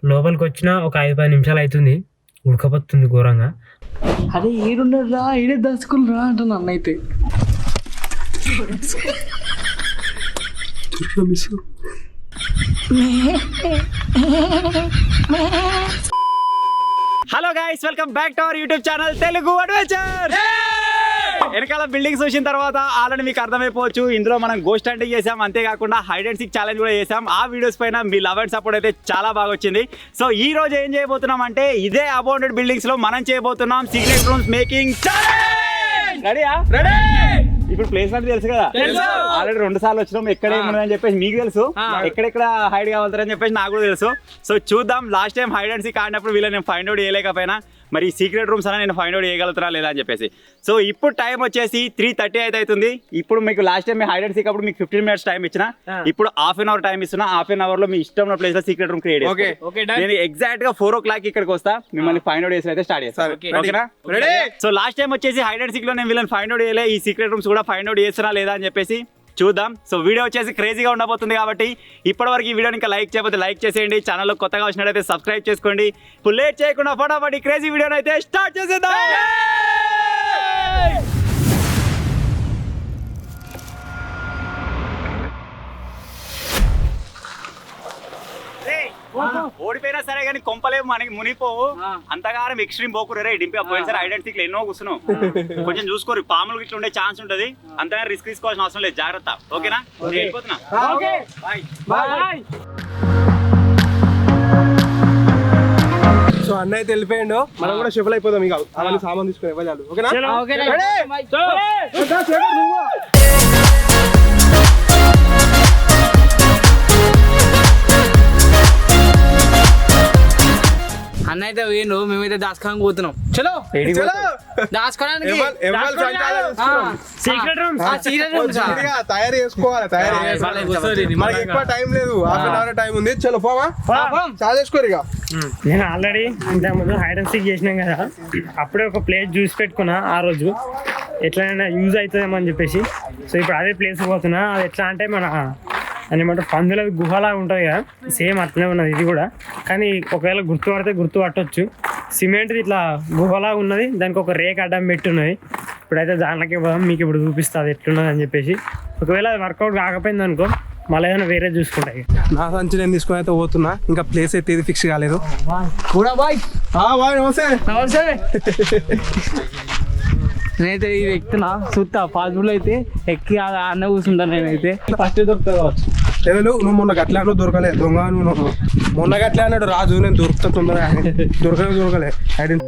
లోపలికి వచ్చిన ఒక 5-10 నిమిషాలు అవుతుంది, ఉడకపోతుంది ఘోరంగా. అదే ఈడున్నారా ఈడే దాచుకున్నారా అంటున్నా అన్న అయితే. Hello guys, welcome back to our YouTube channel Telugu adventure. వెనకాల బిల్డింగ్స్ వచ్చిన తర్వాత ఆల్రెడీ మీకు అర్థమైపోవచ్చు, ఇందులో మనం గోస్ట్ హంటింగ్ చేసాం, అంతేకాకుండా హైడ్ అండ్ సీక్ ఛాలెంజ్ కూడా చేసాం. ఆ వీడియోస్ పైన మీ లవ్ అండ్ సపోర్ట్ అయితే చాలా బాగా వచ్చింది. సో ఈ రోజు ఏం చేయబోతున్నాం అంటే, ఇదే అబౌండెడ్ బిల్డింగ్స్ లో మనం చేయబోతున్నాం సీక్రెట్ రూమ్స్ మేకింగ్ ఛాలెంజ్. రెడీయా? రెడీ. ఇప్పుడు ప్లేస్ అంటే తెలుసు కదా, ఆల్రెడీ 2 సార్లు వచ్చినాం. ఎక్కడ ఏముందని చెప్పేసి మీకు తెలుసు, ఎక్కడెక్కడ హైడ్ కావాలని చెప్పేసి నాకు కూడా తెలుసు. సో చూద్దాం, last time hide and seek ఆడినప్పుడు వీళ్ళని నేను ఫైండ్ అవుట్ చేయలేకపోయినా, మరి సీక్రెట్ రూమ్స్ అన్న నేను ఫైండ్ అవుట్ చేయగలుగుతారా లేదా అని చెప్పేసి. సో ఇప్పుడు టైం వచ్చేసి 3:30 అయితే అవుతుంది. ఇప్పుడు మీకు last time me hide and seek అప్పుడు మీకు 15 minutes టైం ఇచ్చిన, ఇప్పుడు ½ an hour టైం ఇస్తున్నా. ½ an hour లో మీ ఇష్టం ప్లేస్ లో సీక్రెట్ రూమ్ క్రియేట్ చేస్తాను. నేను ఎగ్జాక్ట్ గా 4 o'clock ఇక్కడికి వస్తా, మిమ్మల్ని ఫైండ్ అవుట్ చేసి అయితే స్టార్ట్ చేస్తాను. ఓకేనా? సో లాస్ట్ టైం వచ్చేసి హైడ్ అండ్ సీక్ లో నేను వీళ్ళని ఫైండ్ అవుట్ చేయలే, ఈ సీక్రెట్ రూమ్స్ కూడా ఫైండ్ అవుట్ చేస్తున్నా లేదా అని చెప్పేసి చూద్దాం. సో వీడియో వచ్చేసి క్రేజీగా ఉండబోతుంది కాబట్టి ఇప్పటివరకు ఈ వీడియోని ఇంకా లైక్ చేయకపోతే లైక్ చేసేయండి, ఛానల్లో కొత్తగా వచ్చినట్టయితే సబ్స్క్రైబ్ చేసుకోండి. ఇప్పుడు లేట్ చేయకుండా ఫటాఫట్ ఈ క్రేజీ వీడియోని అయితే స్టార్ట్ చేసేద్దాం. ఓడిపోయినా సరే కానీ కొంపలేము మనకి మునిపోవు, అంతగానం ఎక్స్ట్రీమ్ పోకూరు. రే డింపి పోయినసారి ఐడెంటిటీ ఎన్నో కూర్చున్నావు, కొంచెం చూసుకోరు, పాములు ఇట్లా ఉండే ఛాన్స్ ఉంటది, అంతగా రిస్క్ తీసుకోవాల్సిన అవసరం లేదు, జాగ్రత్త. ఓకేనా? వెళ్ళిపోతున్నా. సో అన్న అయితే వెళ్ళిపోయిండు, మనం కూడా షిఫ్ట్ అయిపోదాం. ఇక అవన్నీ సామాన్ తీసుకుని ఇవ్వాలి. ఓకేనా? అన్న అయితే వేయండు, మేమైతే దాచుకోడానికి పోతున్నాం. చలో దాచుకోవడానికి తయారు చేసుకోవాలి. మనకి ఎక్కువ టైం లేదు, ½ an hour టైం ఉంది. చలో పోవా, చాలా చేసుకోరు. ఇక నేను ఆల్రెడీ ఇంతకుముందు హైడ్ అండ్ సీక్ చేసినాం కదా, అప్పుడే ఒక ప్లేస్ చూసి పెట్టుకున్నా ఆ రోజు, ఎట్లయినా యూజ్ అవుతుందేమో అని చెప్పేసి. సో ఇప్పుడు అదే ప్లేస్ పోతున్నా. అది ఎట్లా అంటే మన ఏమంటారు, పందుల గుహలా ఉంటుంది కదా, సేమ్ అట్లనే ఉన్నది ఇది కూడా. కానీ ఒకవేళ గుర్తుపడితే గుర్తుపట్టవచ్చు, సిమెంట్ ఇట్లా గుహలా ఉన్నది, దానికి ఒక రేక్ అడ్డం పెట్టి ఉన్నది. ఇప్పుడైతే దాంట్లోకి పోదాం, మీకు ఇప్పుడు చూపిస్తుంది ఎట్లున్నది అని చెప్పేసి. ఒకవేళ అది వర్కౌట్ కాకపోయింది అనుకో, మళ్ళీ ఏదైనా వేరే చూసుకుంటాయి. నా సంచి నేను తీసుకుని అయితే పోతున్నా, ఇంకా ప్లేస్ అయితే ఇది ఫిక్స్ కాలేదు. నేనైతే ఇది ఎక్కుతున్నా, చూస్తా పాసిబుల్ అయితే ఎక్కి అన్న కూర్చుంటాను. నేనైతే ఫస్ట్ దొరుకుతా కావచ్చు. నువ్వు మొన్న గట్లా దొరకలే దొంగ, నువ్వు మొన్న గట్లా అన్నాడు రాజు, నేను దొరుకుతా తొందరగా, దొరకలే ఐడెంటి.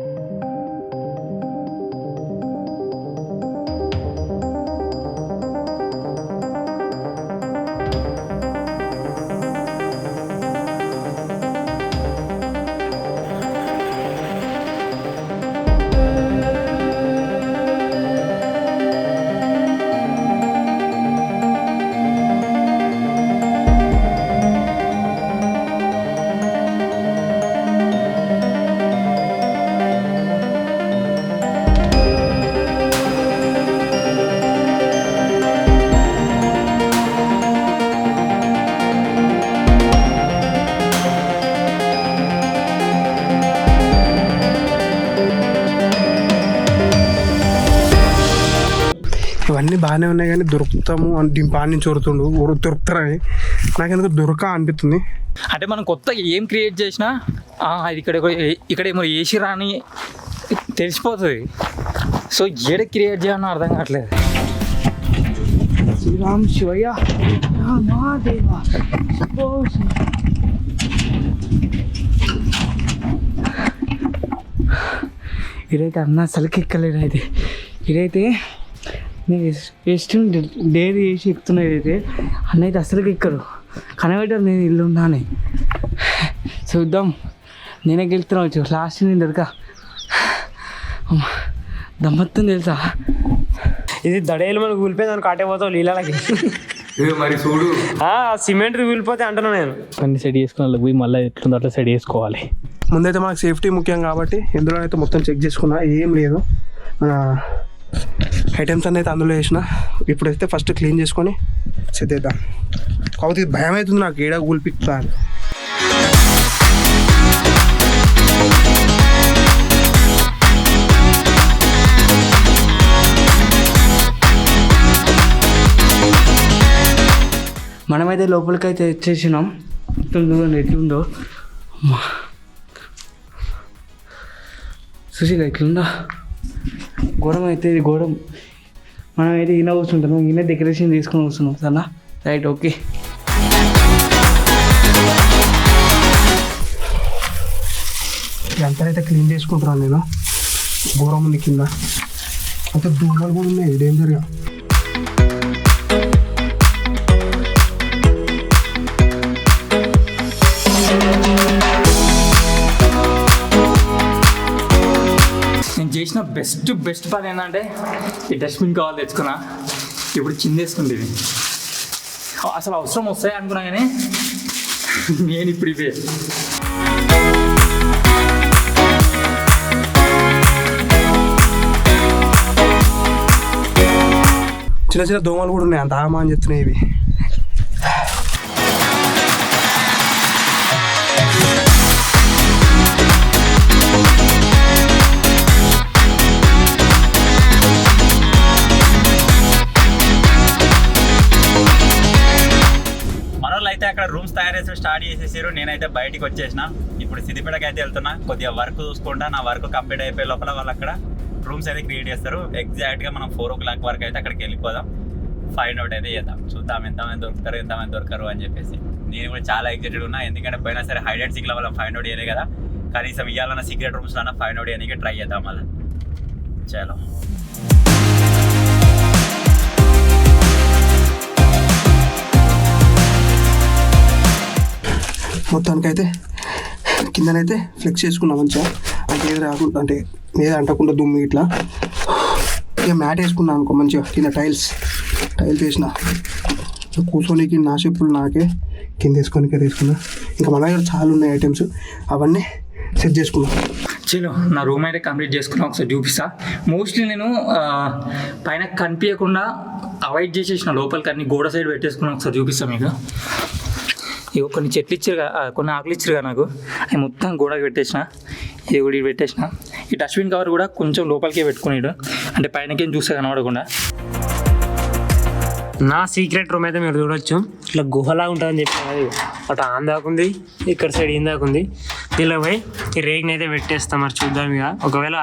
ఇవన్నీ బాగానే ఉన్నాయి కానీ దొరుకుతాము అని డింపాన్ని నుంచి వరుతుండు దొరుకుతారని నాకెందుకు దొరక అనిపిస్తుంది. అంటే మనం కొత్తగా ఏం క్రియేట్ చేసినా అది ఇక్కడ ఏమో వేసిరా అని తెలిసిపోతుంది. సో ఏడ క్రియేట్ చేయాలని అర్థం కావట్లేదు. శ్రీరామ్ శివయ్య మహాదేవా. ఇదైతే అన్న అసలుకి ఎక్కలేదు. అయితే ఇదైతే నేను ಎಷ್ಟು డైరీ వేసి ఎక్కుతున్నది. అయితే అన్న అయితే అసలుకి ఎక్కరు, కనబెట్టారు నేను ఇల్లు ఉన్నానే. చూద్దాం, నేనే గెలుతున్నావచ్చు. లాస్ట్ నేను దొరక దమ్మత్తం తెలుసా, ఇది దడేలు మనకు కూలిపోయింది అని కాటేపోతావు నీళ్ళకి. మరి చూడు, సిమెంట్ కూలిపోతే అంటున్నా నేను. అన్ని సెట్ చేసుకుని పోయి మళ్ళీ ఎట్లుందో అట్లా సెట్ చేసుకోవాలి. ముందైతే మనకు సేఫ్టీ ముఖ్యం కాబట్టి ఇందులో అయితే మొత్తం చెక్ చేసుకున్నా, ఏం లేదు. మన ఐటమ్స్ అన్నీ అయితే అందులో వేసిన. ఇప్పుడైతే ఫస్ట్ క్లీన్ చేసుకొని సెట్ చేద్దాం. కాకపోతే భయం అవుతుంది నాకు, ఏడా కూలిపిస్తా అని. ఇప్పుడైతే లోపలికి అయితే వచ్చేసినాం. చూడండి ఎట్లుందో. సుశీల ఎట్లుందా ఘోరం అయితే ఇది ఘోరం. మనం అయితే ఈయన కూర్చుంటాము, ఈయన డెకరేషన్ తీసుకొని వస్తున్నాం సరేనా. Right okay. ఇదంతా అయితే క్లీన్ చేసుకుంటున్నాను నేను. ఘోరం ఉంది కింద, అంటే దూమలు కూడా ఉన్నాయి డేంజర్గా. నేను చేసిన బెస్ట్ పని ఏంటంటే ఈ డస్ట్బిన్ కావాలి తెచ్చుకున్నా. ఇప్పుడు చిందేసుకుంటుంది. అసలు అవసరం వస్తాయి అనుకున్నా కానీ నేను ఇప్పుడు ఇవే. చిన్న చిన్న దోమలు కూడా ఉన్నాయి, అంత ఆమా అని చెప్తున్నాయి ఇవి. మనోళ్ళు అయితే అక్కడ రూమ్స్ తయారు చేసి స్టార్ట్ చేసేసారు. నేనైతే బయటికి వచ్చేసిన. ఇప్పుడు సిద్దిపేటకి అయితే వెళ్తున్నా. కొద్దిగా వర్క్ చూసుకుంటా. నా వర్క్ కంప్లీట్ అయిపోయే లోపల వాళ్ళు అక్కడ రూమ్స్ అయితే క్రియేట్ చేస్తారు. ఎగ్జాక్ట్గా మనం 4 o'clock వరకు అయితే అక్కడికి వెళ్ళిపోదాం. ఫైండ్ అవుట్ అయితే చేద్దాం. చూద్దాం ఎంతమంది దొరుకుతారు ఎంతమంది దొరకరు అని చెప్పేసి. నేను కూడా చాలా ఎగ్జైటెడ్ ఉన్నా. ఎందుకంటే పోయినా సరే హైడ్ అండ్ సీక్లో వాళ్ళం ఫైండ్ అవుట్ చేయలే కదా. కనీసం ఇవ్వాలన్న సీక్రెట్ రూమ్స్లో అన్న ఫైండ్ అవుట్ చేయడానికి ట్రై చేద్దాం మళ్ళీ. చలో మొత్తానికైతే కిందనైతే ఫ్లెక్స్ చేసుకున్నాం మంచిగా. అంటే ఏది రాకుండా, అంటే మీద అంటకుండా దుమ్ము ఇట్లా. ఇక మ్యాట్ వేసుకున్నాను అనుకో మంచిగా. కింద టైల్స్ వేసిన కూర్చోనికి నా చెప్పులు నాకే కింద వేసుకొని తీసుకున్నా. ఇంకా మన దగ్గర చాలా ఉన్నాయి ఐటమ్స్, అవన్నీ సెట్ చేసుకున్నాం. చలో నా రూమ్ అయితే కంప్లీట్ చేసుకున్నా. ఒకసారి చూపిస్తా. మోస్ట్లీ నేను పైన కనిపించకుండా అవాయిడ్ చేసేసిన లోపలికి అన్ని గోడ సైడ్ పెట్టేసుకున్నా. ఒకసారి చూపిస్తాను మీకు. ఇక కొన్ని చెట్లు ఇచ్చారు, కొన్ని ఆకులు ఇచ్చారు కదా నాకు, అవి మొత్తం గోడకి పెట్టేసిన. ఇది కూడా పెట్టేసిన. ఈ డస్ట్బిన్ కవర్ కూడా కొంచెం లోపలికే పెట్టుకునేడు, అంటే పైనకేం చూస్తే కనబడకుండా. నా సీక్రెట్ రూమ్ అయితే మీరు చూడొచ్చు. ఇట్లా గుహలా ఉంటుందని చెప్పాను అది. అటు ఆందాకుంది, ఇక్కడ సైడ్ ఇందాకుంది. దీనిలో పోయి ఈ రేగ్ని అయితే పెట్టేస్తాం. మరి చూద్దాం ఇక. ఒకవేళ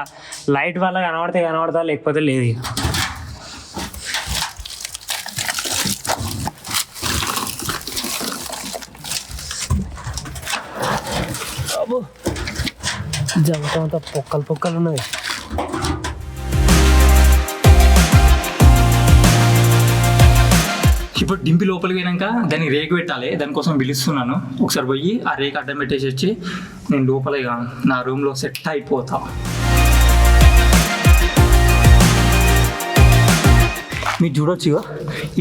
లైట్ వల్ల కనబడితే కనబడతా, లేకపోతే లేదు ఇక. జంతా పొక్కలు ఉన్నది. ఇప్పుడు డింపి లోపలికి పోయినాక దానికి రేకు పెట్టాలి. దానికోసం పిలుస్తున్నాను. ఒకసారి పోయి ఆ రేకు అడ్డం పెట్టేసి వచ్చి నేను లోపల ఇక నా రూమ్లో సెట్ అయిపోతా. మీరు చూడొచ్చు ఇక.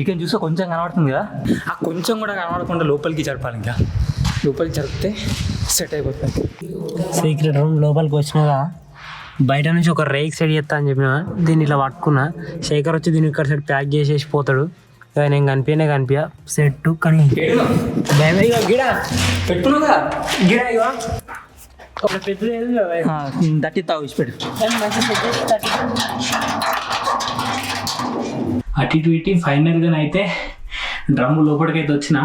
ఇక్కడ చూస్తే కొంచెం కనబడుతుంది కదా, ఆ కొంచెం కూడా కనబడకుండా లోపలికి జరపాలి. ఇంకా లోపలికి జరిపితే సెట్ అయిపోతుంది. సీక్రెట్ రూమ్ లోపలికి వచ్చినాక బయట నుంచి ఒక రేక్ సెట్ చేస్తా అని చెప్పిన. దీన్ని ఇట్లా పట్టుకున్నా. శేఖర్ వచ్చి దీన్ని ఇక్కడ సైడ్ ప్యాక్ చేసేసి పోతాడు. నేను కనిపించా సెట్. కానీ గిడ పెట్టుకున్నాగా గిడ పెద్దది దట్టి తాగు పెట్టు. అటు ఇటు ఇటు ఫైనల్గా అయితే డ్రమ్ము లోపలికైతే వచ్చిన.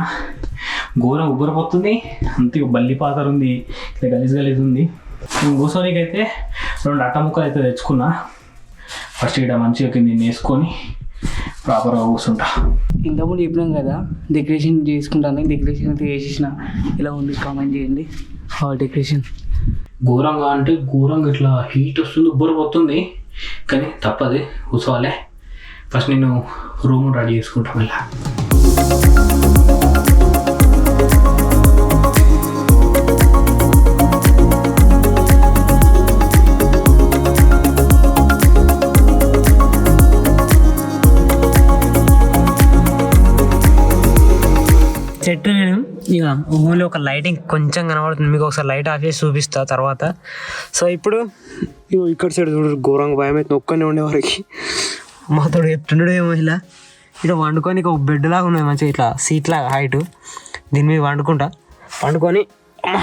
ఘోరం ఉబ్బరపోతుంది. అంతే బల్లి పాతరు ఉంది, ఇట్లా గలీజ్ ఉంది. కూర్చోనికి అయితే 2 అట్ట ముక్కలు అయితే తెచ్చుకున్నా. ఫస్ట్ ఇక్కడ మంచిగా కింద వేసుకొని ప్రాపర్గా కూర్చుంటా. ఇంతకుముందు చెప్పినాం కదా డెకరేషన్ చేసుకుంటాను. డెకరేషన్ అయితే చేసేసిన. ఇలా ఉంది కామెంట్ చేయండి. డెకరేషన్ ఘోరంగా అంటే ఘోరంగా ఇట్లా హీట్ వస్తుంది, ఉబ్బరపోతుంది. కానీ తప్పదు, కూర్చోవాలి. ఫస్ట్ నేను రూమ్ రెడీ చేసుకుంటాను. మళ్ళీ చెట్టు నేను ఇక ఊళ్ళో ఒక లైటింగ్ కొంచెం కనబడుతుంది. మీకు ఒకసారి లైట్ ఆఫ్ చేసి చూపిస్తా తర్వాత. సో ఇప్పుడు ఇక్కడ సైడ్ చూడరు ఘోరంగా భయం అయితే ఒక్కనే ఉండేవారికి. మాతోడు చెప్తుండడు ఏమో ఇలా. ఇట్లా వండుకొని ఒక బెడ్ లాగా ఉన్నది మంచిగా, ఇట్లా సీట్ లాగా హైట్. దీని మీద వండుకొని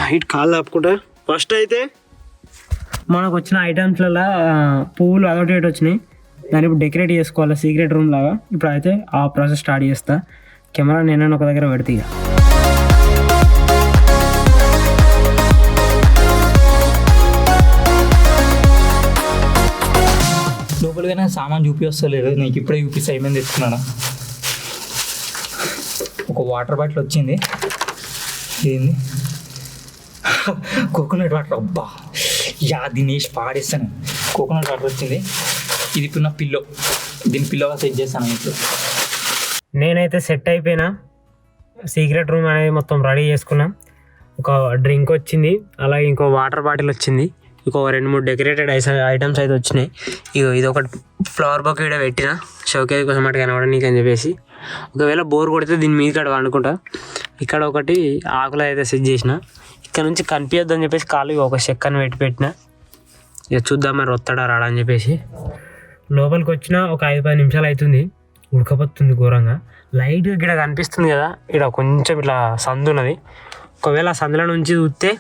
హైట్ కాళ్ళు ఆపుకుంటా. ఫస్ట్ అయితే మనకు వచ్చిన ఐటమ్స్లలో పువ్వులు అదొకటి వచ్చినాయి. దాన్ని ఇప్పుడు డెకరేట్ చేసుకోవాలి సీక్రెట్ రూమ్ లాగా. ఇప్పుడు అయితే ఆ ప్రాసెస్ స్టార్ట్ చేస్తా. కెమెరా నేను ఒక దగ్గర పెడితే ఇక లోపలికైనా సామాన్ చూపిస్తలేదు, నీకు ఇప్పుడే చూపిస్తా ఏమేమి తెచ్చుకున్నాను. ఒక వాటర్ బాటిల్ వచ్చింది, ఏంది కోకోనట్ వాటర్. అబ్బా దీన్ని వేసి పాడేస్తాను. కోకోనట్ వాటర్ వచ్చింది. ఇది ఇప్పుడు నా పిల్లో, దీని పిల్లోగా సెట్ చేస్తాను ఇంట్లో. నేనైతే సెట్ అయిపోయినా, సీక్రెట్ రూమ్ అనేది మొత్తం రెడీ చేసుకున్నా. ఒక డ్రింక్ వచ్చింది, అలాగే ఇంకో వాటర్ బాటిల్ వచ్చింది, ఇంకో 2-3 డెకరేటెడ్ ఐటమ్స్ అయితే వచ్చినాయి. ఇది ఒక ఫ్లవర్ బొకే ఇక్కడ పెట్టిన షోకేజ్ కోసం అటు కనబడనీకి అని చెప్పేసి. ఒకవేళ బోర్ కొడితే దీని మీద ఇక్కడ వండుకుంటా. ఇక్కడ ఒకటి ఆకులు అయితే సెట్ చేసిన, ఇక్కడ నుంచి కనిపించద్దని చెప్పేసి కాలు ఒక చెక్కను పెట్టిన. ఇక చూద్దాం మరి వస్తాడా రాడా అని చెప్పేసి. లోపలికి వచ్చిన ఒక 5-10 నిమిషాలు అవుతుంది. ఉడకపోతుంది ఘోరంగా. లైట్ ఇక్కడ కనిపిస్తుంది కదా, ఇక్కడ కొంచెం ఇట్లా సందు ఉన్నది. ఒకవేళ సందుల నుంచి చూస్తే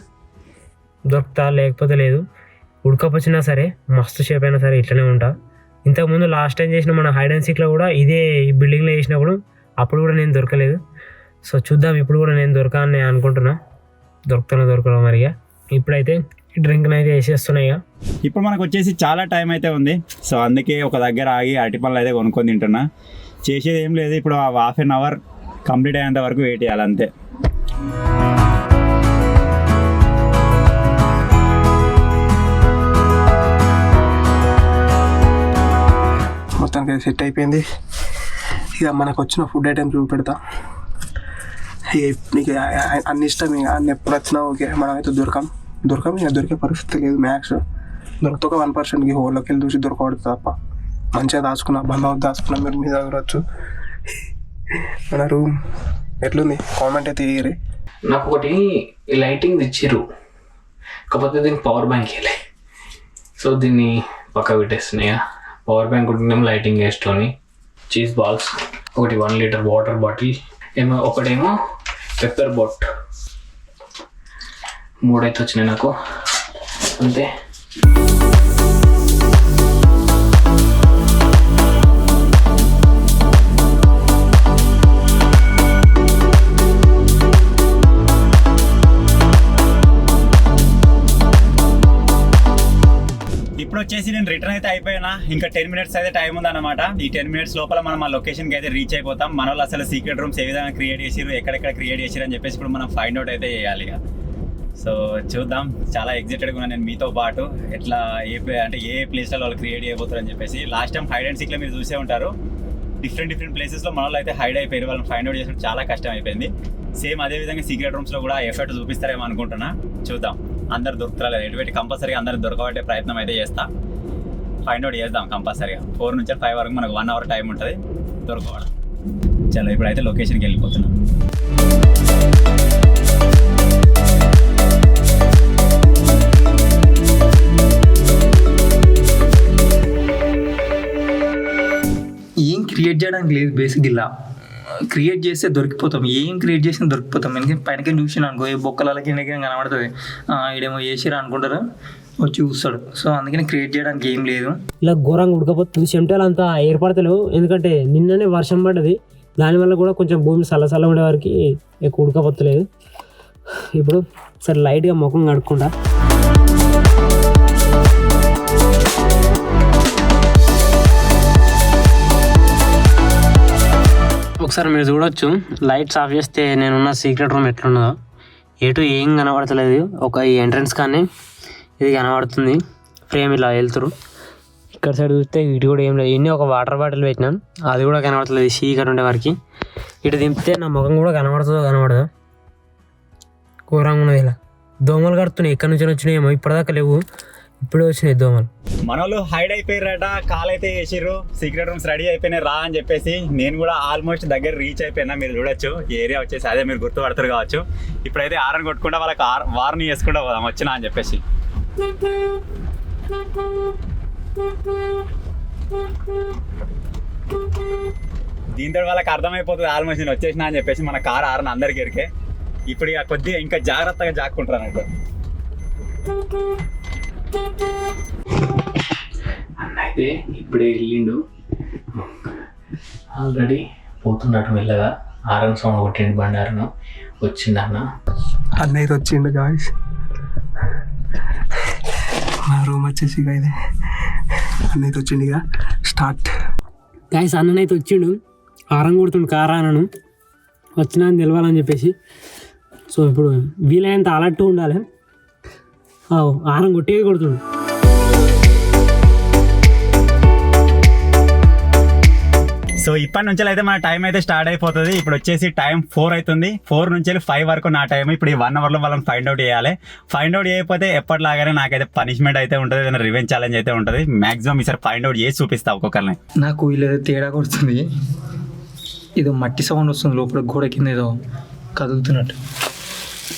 దొరుకుతా, లేకపోతే లేదు. ఉడకపోచ్చినా సరే, మస్తు షేప్ అయినా సరే ఇట్లనే ఉంటా. ఇంతకుముందు లాస్ట్ టైం చేసిన మన హైడ్ అండ్ సీక్లో కూడా ఇదే ఈ బిల్డింగ్లో చేసినప్పుడు అప్పుడు కూడా నేను దొరకలేదు. సో చూద్దాం ఇప్పుడు కూడా నేను దొరకాలని నేను అనుకుంటున్నా. దొరకడం మరిగా. ఇప్పుడైతే ఈ డ్రింక్ని అయితే వేసేస్తున్నాయి. ఇప్పుడు మనకు వచ్చేసి చాలా టైం అయితే ఉంది. సో అందుకే ఒక దగ్గర ఆగి అరటి పనులు అయితే కొనుక్కొని తింటున్నా. చేసేది ఏం లేదు, ఇప్పుడు 1/2 అవర్ కంప్లీట్ అయ్యేంత వరకు వెయిట్ చేయాలి అంతే. మొత్తానికి సెట్ అయిపోయింది. ఇక మనకు వచ్చిన ఫుడ్ ఐటమ్స్ చూపెడతా. నీకు అన్ని ఇష్టం, ఇక అన్ని ఎప్పుడు వచ్చినా ఓకే. మనం అయితే దొరకం ఇక దొరికే పరిస్థితి లేదు. మ్యాక్స్ దొరికితే ఒక 1%కి హోల్లోకి వెళ్ళి చూసి దొరకబడుతుంది తప్ప. మంచిగా దాచుకున్నా, బంధం దాచుకున్నా, మీరు మీద చూడవచ్చు. మన రూమ్ ఎట్లుంది కామెంట్ అయితే వేయరే. నాకు ఒకటి లైటింగ్ తెచ్చిర్రు, కాకపోతే దీనికి పవర్ బ్యాంక్ వెళ్ళే. సో దీన్ని పక్క పెట్టేస్తున్నాయి. పవర్ బ్యాంక్ ఉంటేనేమో లైటింగ్ వేసుకొని, చీజ్ బాల్స్, ఒకటి 1 లీటర్ వాటర్ బాటిల్, ఒకటేమో పెప్పర్ బోట్. 3 అయితే వచ్చినాయి నాకు అంతే. ఇప్పుడు వచ్చేసి నేను రిటర్న్ అయితే అయిపోయినా. ఇంకా 10 మినిట్స్ అయితే టైం ఉందన్నమాట. ఈ 10 మినిట్స్ లోపల మనం ఆ లొకేషన్కి అయితే రీచ్ అయిపోతాం. మన వాళ్ళు అసలు సీక్రెట్ రూమ్స్ ఏ విధంగా క్రియేట్ చేసిరు, ఎక్కడెక్కడ క్రియేట్ చేసిరు అని చెప్పేసి ఇప్పుడు మనం ఫైండ్ అవుట్ అయితే చేయాలి. ఇక సో చూద్దాం. చాలా ఎగ్జైటెడ్గా ఉన్నాను నేను మీతో పాటు. ఎట్లా ఏ ప్లేస్లో వాళ్ళు క్రియేట్ చేయబోతారు అని చెప్పేసి. లాస్ట్ టైం హైడ్ అండ్ సీక్లో మీరు చూసే ఉంటారు, డిఫరెంట్ ప్లేసెస్లో మన వాళ్ళు అయితే హైడ్ అయిపోయారు. వాళ్ళని ఫైండ్ అవుట్ చేసిన చాలా కష్టం అయిపోయింది. సేమ్ అదేవిధంగా సీక్రెట్ రూమ్స్లో కూడా ఎఫర్ట్ చూపిస్తారేమో అనుకుంటున్నా. చూద్దాం అందరు దొరుకుతారా లేదు. ఎటువంటి కంపల్సరీగా అందరు దొరకబట్టే ప్రయత్నం అయితే చేస్తా. ఫైండ్ అవుట్ చేద్దాం కంపల్సరీగా. 4 నుంచి 5 వరకు మనకు 1 అవర్ టైం ఉంటుంది దొరకవడం. చలో ఇప్పుడైతే లొకేషన్కి వెళ్ళిపోతున్నాం. ఏం క్రియేట్ చేయడానికి లేదు బేసిక్. ఇలా క్రియేట్ చేస్తే దొరికిపోతాం, ఏం క్రియేట్ చేసినా దొరికిపోతాం. ఎందుకంటే పైనకి చూసిన అనుకో, ఏ బొక్కలకి కనబడుతుంది, ఈడేమో చేసిరా అనుకుంటారు, వచ్చి చూస్తాడు. సో అందుకని క్రియేట్ చేయడానికి ఏం లేదు. ఇలా ఘోరంగా ఉడకపోతుంది. చెమటలు అంతా ఏర్పడతలేవు, ఎందుకంటే నిన్ననే వర్షం పడ్డది. దానివల్ల కూడా కొంచెం భూమి చల్ల ఉండే వారికి ఎక్కువ ఉడకపోతలేదు. ఇప్పుడు సరే లైట్గా ముఖం కడుక్కుంటా. ఒకసారి మీరు చూడొచ్చు, లైట్స్ ఆఫ్ చేస్తే నేనున్న సీక్రెట్ రూమ్ ఎట్లున్నదో. ఎటు ఏం కనబడతలేదు. ఒక ఈ ఎంట్రన్స్ కానీ ఇది కనబడుతుంది, ఫ్రేమ్ ఇలా వెళ్తురు. ఇక్కడ సైడ్ చూస్తే ఇటు కూడా ఏం లేదు. ఇన్ని ఒక వాటర్ బాటిల్ పెట్టినాను, అది కూడా కనబడతలేదు చీకటి ఉండే వారికి. ఇటు దింపితే నా ముఖం కూడా కనబడదు. ఘోరంగా ఉన్నది. ఇలా దోమలు కడుతున్నాయి, ఎక్కడి నుంచి వచ్చినాయేమో, ఇప్పటిదాకా లేవు, ఇప్పుడే వచ్చినాయి దోమలు. మన వాళ్ళు హైడ్ అయిపోయారట, కాల్ అయితే చేసిర్రు, సీక్రెట్ రూమ్స్ రెడీ అయిపోయినాయి రా అని చెప్పేసి. నేను కూడా ఆల్మోస్ట్ దగ్గర రీచ్ అయిపోయినా. మీరు చూడొచ్చు ఏరియా వచ్చేసి అదే, మీరు గుర్తుపడతారు కావచ్చు. ఇప్పుడైతే ఆరని కొట్టుకుంటా వాళ్ళకి వార్ని చేసుకుంటా పోదాం వచ్చినా అని చెప్పేసి. దీంతో వాళ్ళకి అర్థమైపోతుంది ఆల్మోస్ట్ నేను వచ్చేసినా అని చెప్పేసి. మన కార్ ఆరని అందరికి ఎరికే. ఇప్పుడు ఇక కొద్దిగా ఇంకా జాగ్రత్తగా జాక్కుంటారు అన్నట్టు. అన్న అయితే ఇప్పుడే వెళ్ళిండు, ఆల్రెడీ పోతున్నాడు మెల్లగా. ఆరన్ సౌండ్ కొట్టిండు బండారను. వచ్చిండు అన్న అయితే వచ్చిండు గాయ్స్. మా రూమ్ వచ్చేసి ఇదే అన్నైతే వచ్చింది ఇక స్టార్ట్. గాయస్ అన్ననైతే వచ్చిండు, ఆరం కొడుతుండు కారా అన్నను వచ్చినా అని తెలవాలని చెప్పేసి. సో ఇప్పుడు వీలైనంత అలర్ట్గా ఉండాలి. ఆరం కొట్టేది కొడుతుండు. సో ఇప్పటి నుంచి అయితే మన టైం అయితే స్టార్ట్ అయిపోతుంది. ఇప్పుడు వచ్చేసి టైం 4 అవుతుంది. 4 నుంచి 5 వరకు నా టైం. ఇప్పుడు ఈ 1 అవర్లో వాళ్ళని ఫైండ్ అవుట్ చేయాలి. ఫైండ్ అవుట్ చేయకపోతే ఎప్పటిలాగానే నాకైతే పనిష్మెంట్ అయితే ఉంటుంది, ఏదైనా రివెంజ్ ఛాలెంజ్ అయితే ఉంటుంది. మాక్సిమం ఈసారి ఫైండ్ అవుట్ చేసి చూపిస్తా ఒక్కొక్కరిని. నాకు వీళ్ళేదో తేడా కొడుతుంది, ఏదో మట్టి సౌండ్ వస్తుంది లోపల గోడ కింద ఏదో కదులుతున్నట్టు.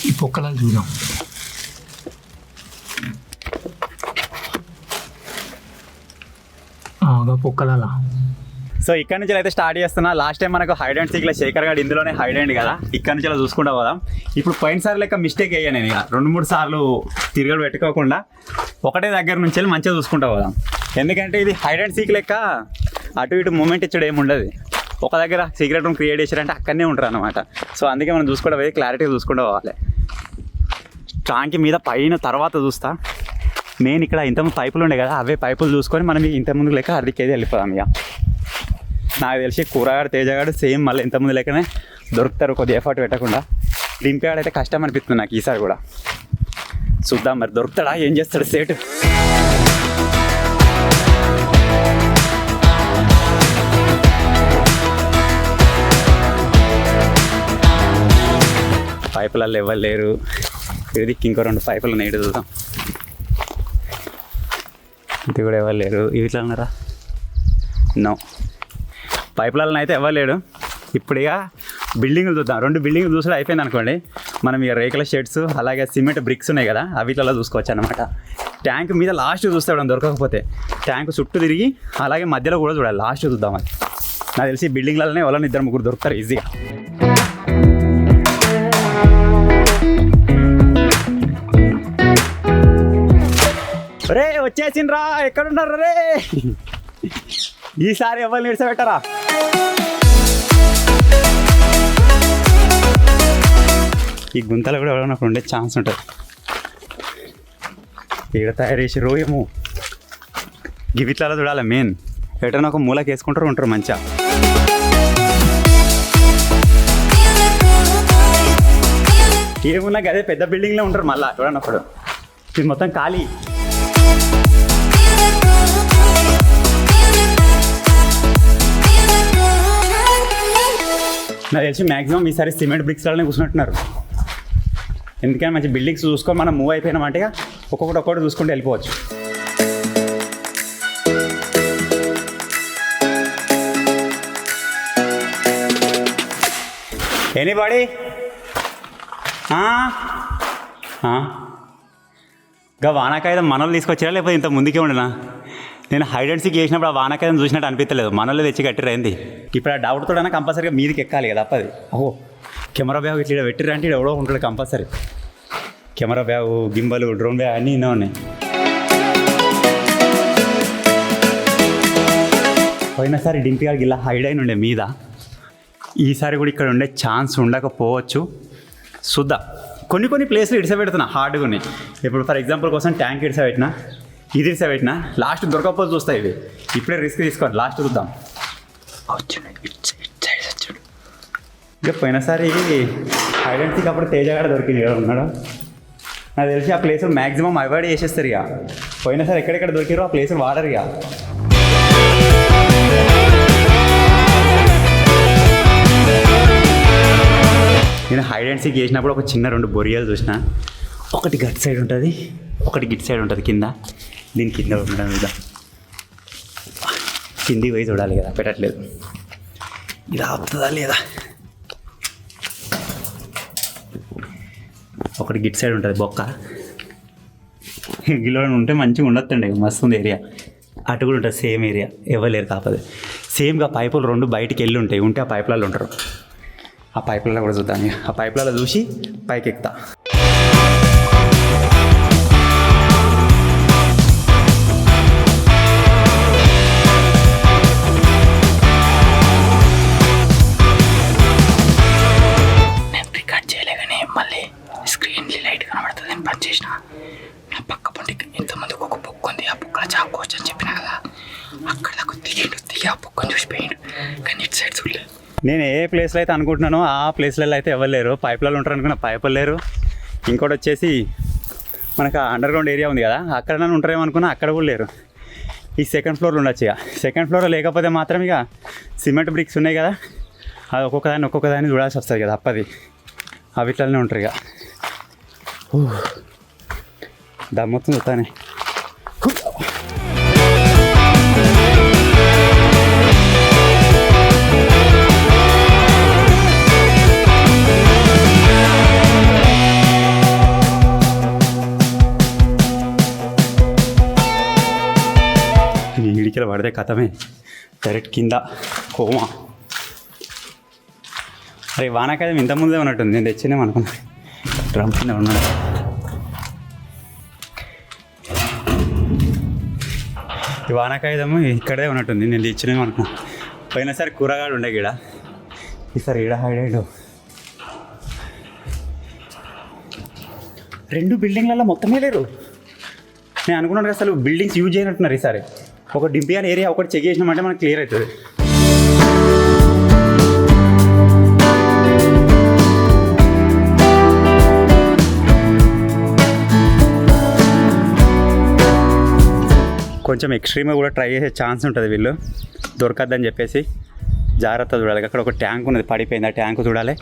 ఈ పొక్కలాలు చూద్దాం. పొక్కలాలా. సో ఇక్కడ నుంచి అయితే స్టార్ట్ చేస్తున్నా. లాస్ట్ టైం మనకు హైడ్ అండ్ సీక్లో శేఖర్ గారు ఇందులోనే హైడ్ అండ్ కదా, ఇక్కడ నుంచి అలా చూసుకుంటా పోదాం. ఇప్పుడు పోయినసారి లెక్క మిస్టేక్ అయ్యాను నేను. 2-3 సార్లు తిరగడు పెట్టుకోకుండా ఒకటే దగ్గర నుంచి వెళ్ళి మంచిగా చూసుకుంటా పోదాం. ఎందుకంటే ఇది హైడ్ అండ్ సీక్ లెక్క అటు ఇటు మూమెంట్ ఇచ్చడం ఏమి ఉండదు. ఒక దగ్గర సీక్రెట్ రూమ్ క్రియేట్ చేశారంటే అక్కడనే ఉంటారు అనమాట. సో అందుకే మనం చూసుకుంటా పోయి క్లారిటీగా చూసుకుంటూ పోవాలి. ట్యాంక్ మీద పైన తర్వాత చూస్తా. మెయిన్ ఇక్కడ ఇంతకుముందు పైపులు ఉండే కదా, అవే పైపులు చూసుకొని మనం ఇంతకుముందు లెక్క అర్ధికేది వెళ్ళిపోదాం. ఇక నాకు తెలిసి కూరగాడు తేజగాడు సేమ్ మళ్ళీ ఇంతకుముందు లెక్కనే దొరుకుతారు, కొద్దిగా ఎఫర్ట్ పెట్టకుండా. దింపేవాడు అయితే కష్టం అనిపిస్తుంది నాకు ఈసారి కూడా. చూద్దాం మరి దొరుకుతాడా, ఏం చేస్తాడు సేటు. పైపులలో ఎవరు లేరు. ఇది ఇంకో 2 పైపులు నేడు చూద్దాం. ఇది కూడా ఎవరు లేరు. ఇట్లా ఉన్నారా? నో, పైపులలో అయితే ఎవరు లేడు. ఇప్పుడు ఇక బిల్డింగ్లు చూద్దాం. 2 బిల్డింగ్లు చూసుడు అయిపోయింది అనుకోండి. మనం ఇక రేకుల షెడ్స్ అలాగే సిమెంట్ బ్రిక్స్ ఉన్నాయి కదా, అవిట్లలో చూసుకోవచ్చు అనమాట. ట్యాంక్ మీద లాస్ట్ చూస్తాడు దొరకకపోతే. ట్యాంక్ చుట్టూ తిరిగి అలాగే మధ్యలో కూడా చూడాలి, లాస్ట్ చూద్దాం. అది నాకు తెలిసి బిల్డింగ్లలోనే ఎవరైనా 2-3 దొరుకుతారు ఈజీగా. రే వచ్చేసిండ్రా, ఎక్కడున్నారు రే? ఈసారి ఎవరు నిడిచిపెట్టరా? ఈ గుంతలు కూడా ఎవరైనా ఉండే ఛాన్స్ ఉంటుంది. ఈడ తయారు చేసి రోయము గివిట్లలో చూడాలి. మెయిన్ ఎటైనా ఒక మూలకి వేసుకుంటారు ఉంటారు మంచిగా. ఏమున్నా అదే పెద్ద బిల్డింగ్లో ఉంటారు మళ్ళీ చూడనప్పుడు. ఇది మొత్తం ఖాళీ. నాకు తెలిసి మ్యాక్సిమం ఈసారి సిమెంట్ బ్రిక్స్లోనే కూర్చున్నట్టున్నారు. ఎందుకని మంచి బిల్డింగ్స్ చూసుకొని మనం మూవ్ అయిపోయినామంటే ఒక్కొక్కటి చూసుకుంటూ వెళ్ళిపోవచ్చు. ఎనీబడీ? ఇంకా వానాకాయుధం మనల్ని తీసుకొచ్చారా లేకపోతే ఇంత ముందుకే ఉండనా? నేను హైడ్ అండ్ సీక్ చేసినప్పుడు ఆ వానాకాయుధం చూసినట్టు అనిపించలేదు. మనల్ని తెచ్చి కట్టిరైంది. ఇప్పుడు ఆ డౌట్ తోడైనా కంపల్సరీగా మీదకి ఎక్కాలి కదా అప్పది. ఓహో, కెమెరా బ్యాగ్ ఇట్లా పెట్టిరంటే ఎవడో ఉంటాడు compulsory. Camera bag, gimbal, drone bag అన్నీ ఇన్నో ఉన్నాయి. పోయినసారి డింపిగాడికి ఇలా హైడ్ అయిన ఉండే మీద, ఈసారి కూడా ఇక్కడ ఉండే ఛాన్స్ ఉండకపోవచ్చు. చూద్దాం. కొన్ని ప్లేస్లు ఇడిసపెడుతున్నా హార్డ్గా ఉన్నాయి. ఇప్పుడు ఫర్ ఎగ్జాంపుల్ కోసం ట్యాంక్ ఇడిసపెట్టినా, ఇది ఇడిసపెట్టినా, లాస్ట్ దొరకకపోతే చూస్తాయి ఇవి. ఇప్పుడే రిస్క్ తీసుకోండి, లాస్ట్ చూద్దాం. ఇక పోయినసారి హైడ్ అండ్ సీక్ అప్పుడు తేజగాడ దొరికింది కదా ఉన్నాడు. నాకు తెలిసి ఆ ప్లేస్ మ్యాక్సిమం అవాయిడ్ చేసేస్తారు. ఇక పోయినసారి ఎక్కడెక్కడ దొరికారో ఆ ప్లేస్ వాడరు. ఇక నేను హైడ్ అండ్ సీక్ చేసినప్పుడు ఒక చిన్న 2 బొరియాలు చూసిన. ఒకటి గట్ సైడ్ ఉంటుంది, ఒకటి గిట్ సైడ్ ఉంటుంది కింద. దీని కింద ఉండడం మీద కిందికి పోయి చూడాలి కదా, పెట్టట్లేదు. ఇది ఆపుతుందా లేదా? ఒకటి గిట్ సైడ్ ఉంటుంది బొక్క. గిలో ఉంటే మంచిగా ఉండొద్దండి, మస్తు ఉంది ఏరియా. అటు కూడా ఉంటుంది సేమ్ ఏరియా, ఇవ్వలేరు కాకపోతే. సేమ్గా పైపులు 2 బయటికి వెళ్ళి ఉంటాయి. ఉంటే ఆ పైపులలో ఉంటారు. ఆ పైపులలో కూడా చూద్దాం. ఆ పైపులలో చూసి పైకి ఎక్కుతా. నేను రికార్డ్ చేయలేగానే మళ్ళీ స్క్రీన్ లైట్ కనబడుతుంది. నేను పని చేసిన నా పక్క పొంటికి ఇంతమందికి ఒక బుక్ ఉంది. ఆ బుక్లో చాకోవచ్చు అని చెప్పిన కదా, మంచిగా ఆ పొక్కని చూసిపోయాడు, కానీ ఇటు సైడ్ చూడలేదు. నేను ఏ ప్లేస్లో అయితే అనుకుంటున్నానో ఆ ప్లేస్లలో అయితే ఎవరు లేరు. పైపులలో ఉంటారు అనుకున్న పైపులు లేరు. ఇంకోటి వచ్చేసి మనకు అండర్ గ్రౌండ్ ఏరియా ఉంది కదా, అక్కడ నన్ను ఉంటారేమో అనుకున్నా, అక్కడ కూడా లేరు. ఈ సెకండ్ ఫ్లోర్లో ఉండొచ్చు. ఇక సెకండ్ ఫ్లోర్లో లేకపోతే మాత్రం ఇక సిమెంట్ బ్రిక్స్ ఉన్నాయి కదా, అది ఒక్కొక్కదాన్ని చూడాల్సి వస్తుంది కదా, అప్పది అవి ఇట్లనే ఉంటారు. ఇక దమ్మొస్తుంది చూస్తానే. ఇడికలు పడితే కథమే, డైరెక్ట్ కింద కోమా. అరే వానాకాలం ఇంత ముందే ఉన్నట్టుంది, నేను తెచ్చినాం అనుకున్నా. డ్రమ్ కింద ఉన్నాడు. ఈ వానాకాయదము ఇక్కడే ఉన్నట్టుంది, నేను తెచ్చినాం అనుకున్నా. పోయినసారి కూరగాయలు ఉండే గీడ, ఈసారి ఈడ హైడైడ్. 2 బిల్డింగ్లలో మొత్తమే లేరు. నేను అనుకున్నాను అసలు బిల్డింగ్స్ యూజ్ చేయనట్టున్నారు. ఈసారి ఒక డింపియాల ఏరియా ఒకటి చెక్ చేసినామంటే మనకు క్లియర్ అవుతుంది. కొంచెం ఎక్స్ట్రీమ్గా కూడా ట్రై చేసే ఛాన్స్ ఉంటుంది. వీళ్ళు దొరకద్దని చెప్పేసి జాగ్రత్త చూడాలి. అక్కడ ఒక ట్యాంక్ ఉన్నది, పడిపోయింది. ఆ ట్యాంక్ చూడాలి.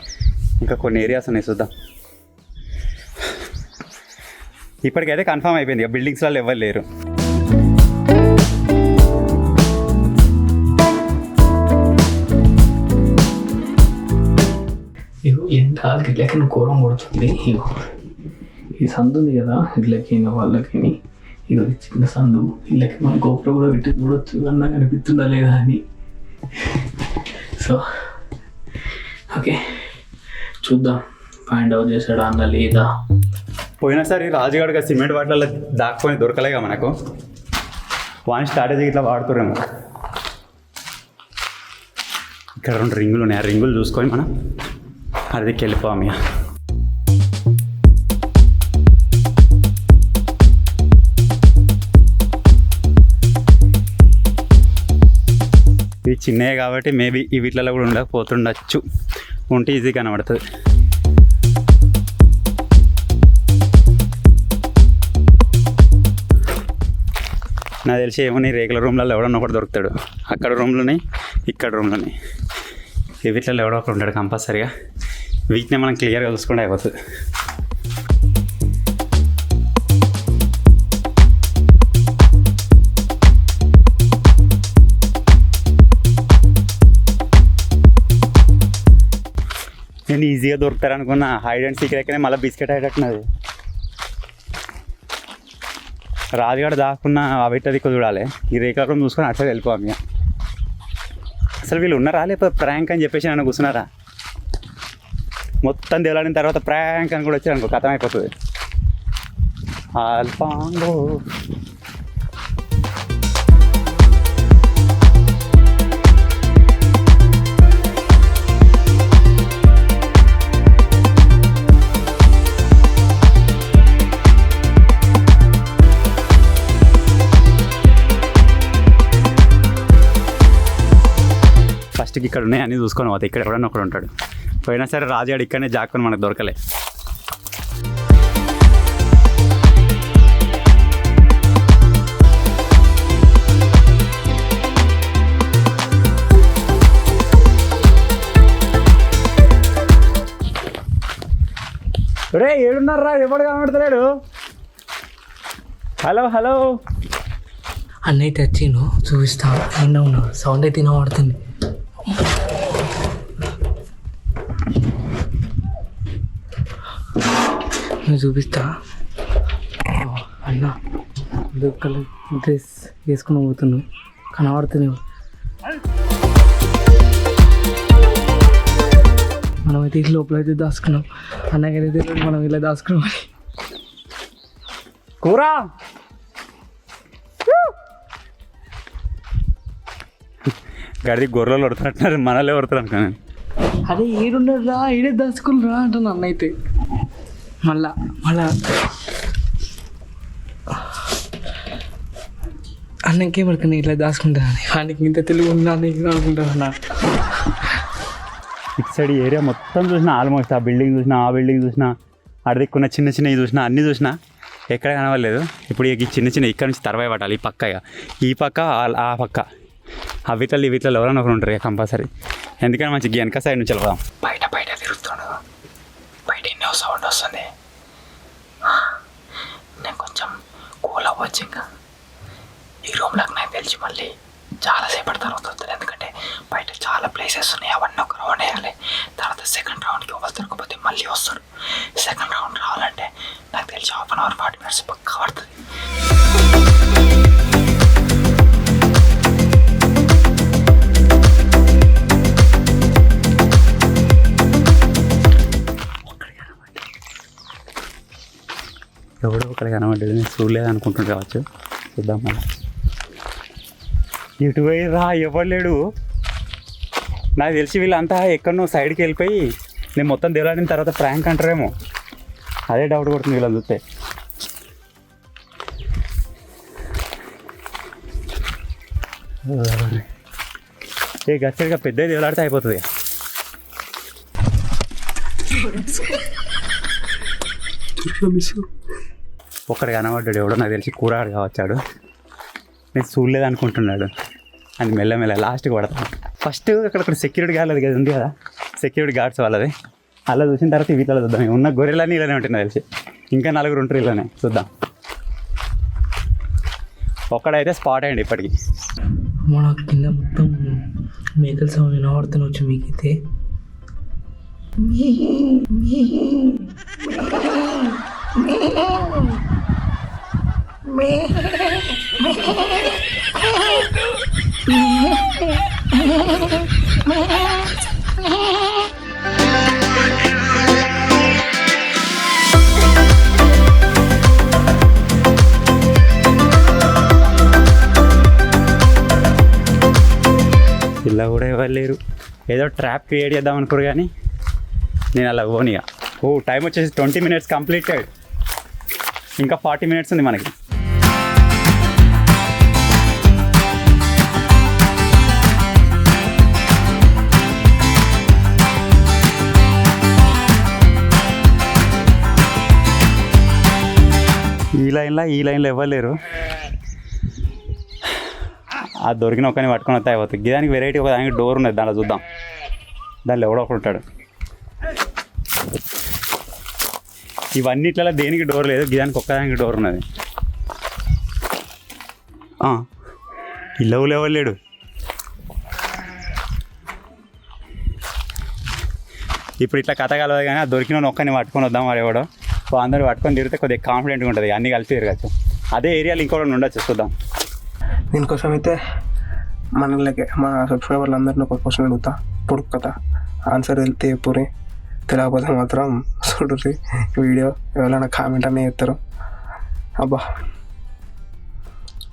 ఇంకా కొన్ని ఏరియాస్ ఉన్నాయి, చూద్దాం. ఇప్పటికైతే కన్ఫర్మ్ అయిపోయింది, ఇక బిల్డింగ్స్లలో ఎవరు లేరు. ఇగో ఎండ ఇట్లకి ఘోరం కొడుతుంది. ఇగో ఈ సందు ఉంది కదా, ఇట్లకి వాళ్ళకి ఇగో చిన్న సందు, ఇళ్ళకి మన గోపురం కూడా పెట్టి చూడొచ్చు అన్నా కనిపిస్తుందా లేదా అని. సో ఓకే, చూద్దాం ఫైండ్ అవుట్ చేసాడా అన్న లేదా. పోయినసారి రాజుగాడుగా సిమెంట్ వాటిలలో దాక్కొని దొరకలేగా మనకు, వాని స్ట్రాటజీ ఇట్లా వాడుతురేమో. ఇక్కడ 2 రింగులు ఉన్నాయి, ఆ రింగులు చూసుకొని మనం అదికి వెళ్ళిపోయాం. ఇక ఇవి చిన్నవి కాబట్టి మేబీ ఈ వీటిలలో కూడా ఉండకపోతుండొచ్చు, ఉంటే ఈజీ కనబడుతుంది. నాకు తెలిసి ఏమో రేకుల రూమ్లలో ఎవడన్నా ఒకటి దొరుకుతాడు. అక్కడ రూమ్లోని ఇక్కడ రూమ్లోని ఈ వీటిలలో ఎవడో ఒకటి ఉంటాడు కంపల్సరీగా. వీటిని మనం క్లియర్గా చూసుకుంటే అయిపోతుంది. నేను ఈజీగా దొరుకుతారనుకున్నా, హైడ్ అండ్ సీక్ ఎక్కడే మళ్ళీ బిస్కెట్ అయ్యేటట్టున్నది. రాజుగాడు దాక్కున్న అవిటది చూడాలి. ఈ రేఖల రూమ్ చూసుకొని అట్లా వెళ్ళిపోవాలి. ఇక అసలు వీళ్ళు ఉన్నారా లేకపోతే ప్రాంక్ అని చెప్పేసి నన్ను కూర్చున్నారా? మొత్తం దేలాడిన తర్వాత ప్రాంక్ అని కూడా వచ్చారనుకో, కథం అయిపోతుంది. అల్పాంగో ఫస్ట్కి ఇక్కడ ఉన్నాయి అన్నీ చూసుకొని పోతాయి. ఇక్కడ ఎవడన్నా ఒకడు ఉంటాడు. పోయినా సరే రాజుగాడు ఇక్కడనే జాక్కొని మనకు దొరకలే. రే ఏడున్నారా, ఎవడు కనబడతలేడు. హలో హలో అన్నయ్య తెచ్చిను చూపిస్తా. అయినా ఉన్నాడు, సౌండ్ అయితే వినబడుతుంది. నేను చూపిస్తా. అన్న బ్లూ కలర్ డ్రెస్ వేసుకుని పోతున్నావు, కనబడుతున్నావు. మనమైతే లోపలైతే దాచుకున్నాం. అన్నగైతే మనం ఇలా దాచుకున్నాం. కూర గడిది గొర్రెలు కొడుతున్నట్టున్నారు, మనలే కొడుతున్నారు అనుకున్నాను. అదే ఏడున్నారా, ఈడే దాచుకుని రా అంటాను అన్న. అయితే మళ్ళా అన్నకే పడుకుని ఇట్లా దాచుకుంటాను ఆయనకి ఇంత తెలుగు ఉందా అనుకుంటున్నా. ఇటు సైడ్ ఏరియా మొత్తం చూసినా ఆల్మోస్ట్ ఆ బిల్డింగ్ చూసినా ఆ బిల్డింగ్ చూసినా అడిదిక్కున్న చిన్న చిన్నవి చూసినా అన్నీ చూసినా ఎక్కడ కనవలేదు. ఇప్పుడు ఈ చిన్న చిన్న ఇక్కడ నుంచి తర్వాయి పట్టాలి. ఈ పక్క ఇక ఈ పక్క ఆ పక్క ఆ వీటిలో ఈ వీటిలో ఎవరైనా ఒకరు ఉంటారు ఇక కంపల్సరీ. ఎందుకంటే మంచి వెనక సైడ్ నుంచి వెళ్దాం. బయట తిరుగుతాడు, బయట ఎన్నో సౌండ్ వస్తుంది. నేను కొంచెం కూల్ అవ్వచ్చు. ఇంకా ఈ రూమ్లోకి నాకు తెలిసి మళ్ళీ చాలాసేపటి తర్వాత వస్తుంది. ఎందుకంటే బయట చాలా ప్లేసెస్ ఉన్నాయి, అవన్నీ ఒక రౌండ్ వేయాలి. తర్వాత సెకండ్ రౌండ్కి ఎవరు దొరకపోతే మళ్ళీ వస్తాడు. సెకండ్ రౌండ్ రావాలంటే నాకు తెలిసి 1/2 అవర్ 40 minutes పక్కా పడుతుంది. ఎవడో ఒకటి కనబడ్డది, నేను చూడలేదు అనుకుంటున్నాను కావచ్చు. చూద్దాం మనం. ఇటు పోయి రా ఎవరు లేడు. నాకు తెలిసి వీళ్ళంతా ఎక్కడనో సైడ్కి వెళ్ళిపోయి నేను మొత్తం దేవులాడిన తర్వాత ప్రాంక్ అంటారేమో, అదే డౌట్ కొడుతుంది వీళ్ళని చూస్తే. ఏ గచ్చడిగా పెద్ద దేవులాడితే అయిపోతుంది. ఒకడు కనబడ్డాడు ఎవడో, నాకు తెలిసి కూరగాడు కావచ్చాడు. నేను చూడలేదు అనుకుంటున్నాడు అని మెల్లమెల్ల లాస్ట్కి పడతాను. ఫస్ట్ అక్కడ సెక్యూరిటీ గార్డ్ అది ఉంది కదా, సెక్యూరిటీ గార్డ్స్ వాళ్ళది. అలా చూసిన తర్వాత వీటిలో చూద్దాం. ఉన్న గొర్రెలన్నీ ఇలానే ఉంటుంది తెలిసి. ఇంకా 4 ఉంటారు ఇలానే. చూద్దాం. ఒక్కడైతే స్పాట్ అయ్యండి ఇప్పటికి. మన కింద మొత్తం మేకల సౌండ్ వినబడుతున్నా వచ్చు మీకైతే. ఇలా కూడా ఇవ్వలేరు. ఏదో ట్రాప్ క్రియేట్ చేద్దాం అనుకోరు కానీ నేను అలా పోనీగా. టైం వచ్చేసి 20 minutes కంప్లీటెడ్. ఇంకా 40 minutes ఉంది మనకి. ఈ లైన్లో ఇవ్వలేరు. అది దొరికిన ఒకరిని పట్టుకొని వస్తే అయిపోతుంది. దానికి వెరైటీ ఒక దానికి డోర్ ఉన్నది, దాంట్లో చూద్దాం. దాంట్లో ఎవడో ఒకడు ఉంటాడు. ఇవన్నిట్లలో దేనికి డోర్ లేదు, గిదానికి ఒక్కదానికి డోర్ ఉన్నది. ఇల్లవులు ఎవరు లేడు. ఇప్పుడు ఇట్లా కథ కలవదు కానీ అది దొరికిన ఒక్కరిని పట్టుకొని వద్దాం. వాడు ఎవడో అందరూ పట్టుకొని తిరిగితే కొద్దిగా కాన్ఫిడెంట్గా ఉంటుంది. అన్నీ కలిసి తిరగచ్చు. అదే ఏరియాలో ఇంకోటి ఉండొచ్చు. చూద్దాం. దీనికోసం అయితే మన సబ్స్క్రైబర్లు అందరినీ ఒక క్వశ్చన్ అడుగుతా. పొడుపు కథ ఆన్సర్ వెళ్తే పూరి, తెలియకపోతే మాత్రం చూడుర్రి వీడియో. ఎవరైనా కామెంట్ అనే చేస్తారు. అబ్బా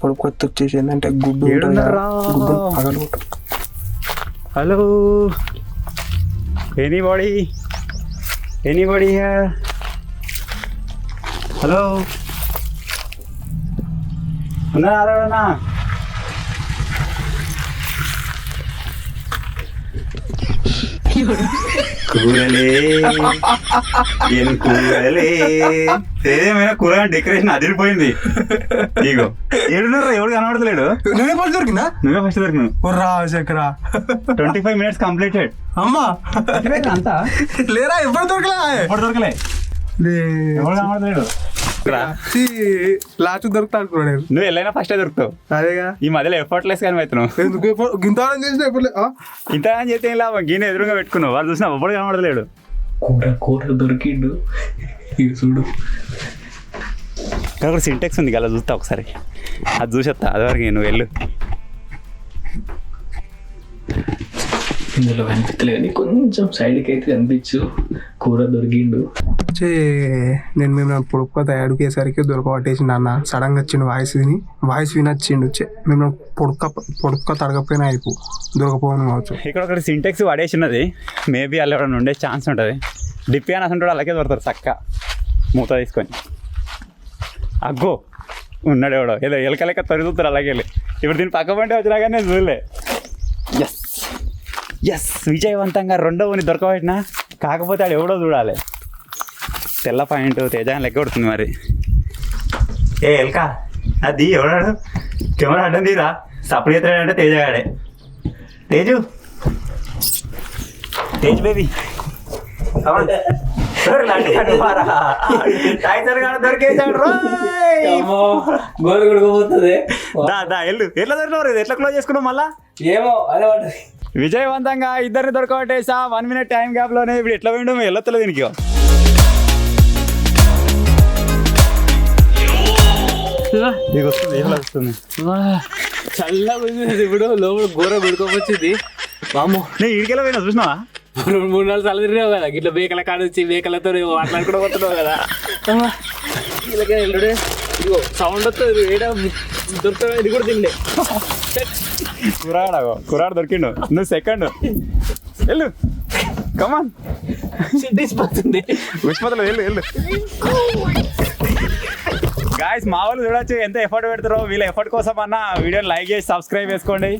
పొడుపు కథ వచ్చేసి ఏంటంటే గుడ్డు పగలగొట్టు. హలో ఎనీబడీ హలో ఉన్నారా? కూరలే ఏం కూరలే. ఏదేమైనా కూర డెకరేషన్ అదిరిపోయింది. ఇగో ఏడున్నారా, ఎవరు కనబడతలేడు. నువ్వే ఫస్ట్ దొరికిందా? నువ్వే ఫస్ట్ దొరికినావు. 25 minutes completed. అమ్మా అంతా లేరా? ఎప్పుడు దొరకలే ఎవరు కనబడతలేడు. లాస్ట్ దొరుకుతా అనుకున్నాడు. నువ్వు వెళ్ళైనా ఫస్టే దొరుకుతావు. అదేగా ఈ మధ్యలో ఎఫర్ట్లెస్ కానీ అవుతున్నావు. గింత చేసిన ఇంత అని చేస్తే ఏం లాభం? గిన్నె ఎదురుగా పెట్టుకున్నావు. వాళ్ళు చూసినా ఎప్పుడు కనబడలేడు. కూర దొరికిండు. చూడు అక్కడ సింటెక్స్ ఉంది అలా చూస్తా ఒకసారి. అది చూసేస్తా. అదివరకు నువ్వు వెళ్ళు. ఇందులో కనిపించలే కానీ కొంచెం సైడ్కి అయితే కనిపించు. కూర దొరికిండు. నేను మేము పొడుపు అడుగేసరికి దొరకబట్టేసిండు అన్న. సడన్గా వచ్చిండు వాయిస్ వినొచ్చిండు. మేము పొడుపు తడగపోయినా అయిపో దొరకపోను కావచ్చు. ఇక్కడ ఒకటి సింటెక్స్ పడేసి ఉన్నది. మేబీ అలా ఎవరైనా ఉండే ఛాన్స్ ఉంటుంది. డిప్పి అని అసలు అలాగే దొరుకుతారు చక్క మూత తీసుకొని. అగ్గో ఉన్నాడు ఎవడో, ఏదో ఎలక లెక్క తరుగుతారు అలాగే. ఇప్పుడు దీని పక్క పంటే వచ్చినా కానీ నేను చూడలే. ఎస్ ఎస్ విజయవంతంగా రెండవని దొరకబెట్టినా. కాకపోతే ఆడు ఎవడో చూడాలి. తెల్ల పాయింట్ తేజాన్ని లెక్క కొడుతుంది మరి. ఏ ఎల్కా అది ఎవడాడు కెమెరా అడ్డం తీరా సప్పుడు ఎత్తాడంటే తేజగాడే. తేజు తేజ్ బేబీ గోరు కొడుకుపోతుంది. ఎల్లు ఎట్లా దొరికినవారు ఎట్లా క్లోజ్ చేసుకున్నావు మళ్ళా? ఏమో అదే విజయవంతంగా ఇద్దరిని దొరకబట్టేసా 1 minute టైం గ్యాప్ లోనే. ఇప్పుడు ఎట్లా పోయిండో వెళ్ళొత్తలే దీనికి. నీకు వస్తుంది ఏం వస్తుంది చల్లగా ఉంది. ఇప్పుడు లోపల గోర కొడుకోవచ్చింది. వామ్మో నేను ఇడికెళ్ళ పోయినా చూసినావా? 3-4 సార్లు తిరిగావు కదా ఇట్లా బేకల కాడ వచ్చి బేకలతో మాట్లాడుకుంటూ పోతున్నావు కదా. ఇలాగే వెళ్ళడే ఇదిగో సౌండ్ వస్తుంది. ఏడా దొరుకుతా ఇది కూడా తిండే. కురాడు దొరికిండు. నువ్వు సెకండ్ వెళ్ళు కమాన్. తీసిపోతుంది విష్మతలో వెళ్ళు. గాయస్ మా వాళ్ళు చూడొచ్చు ఎంత ఎఫర్ట్ పెడతారో. వీళ్ళ ఎఫర్ట్ కోసం అన్న వీడియోని లైక్ చేసి సబ్స్క్రైబ్ చేసుకోండి.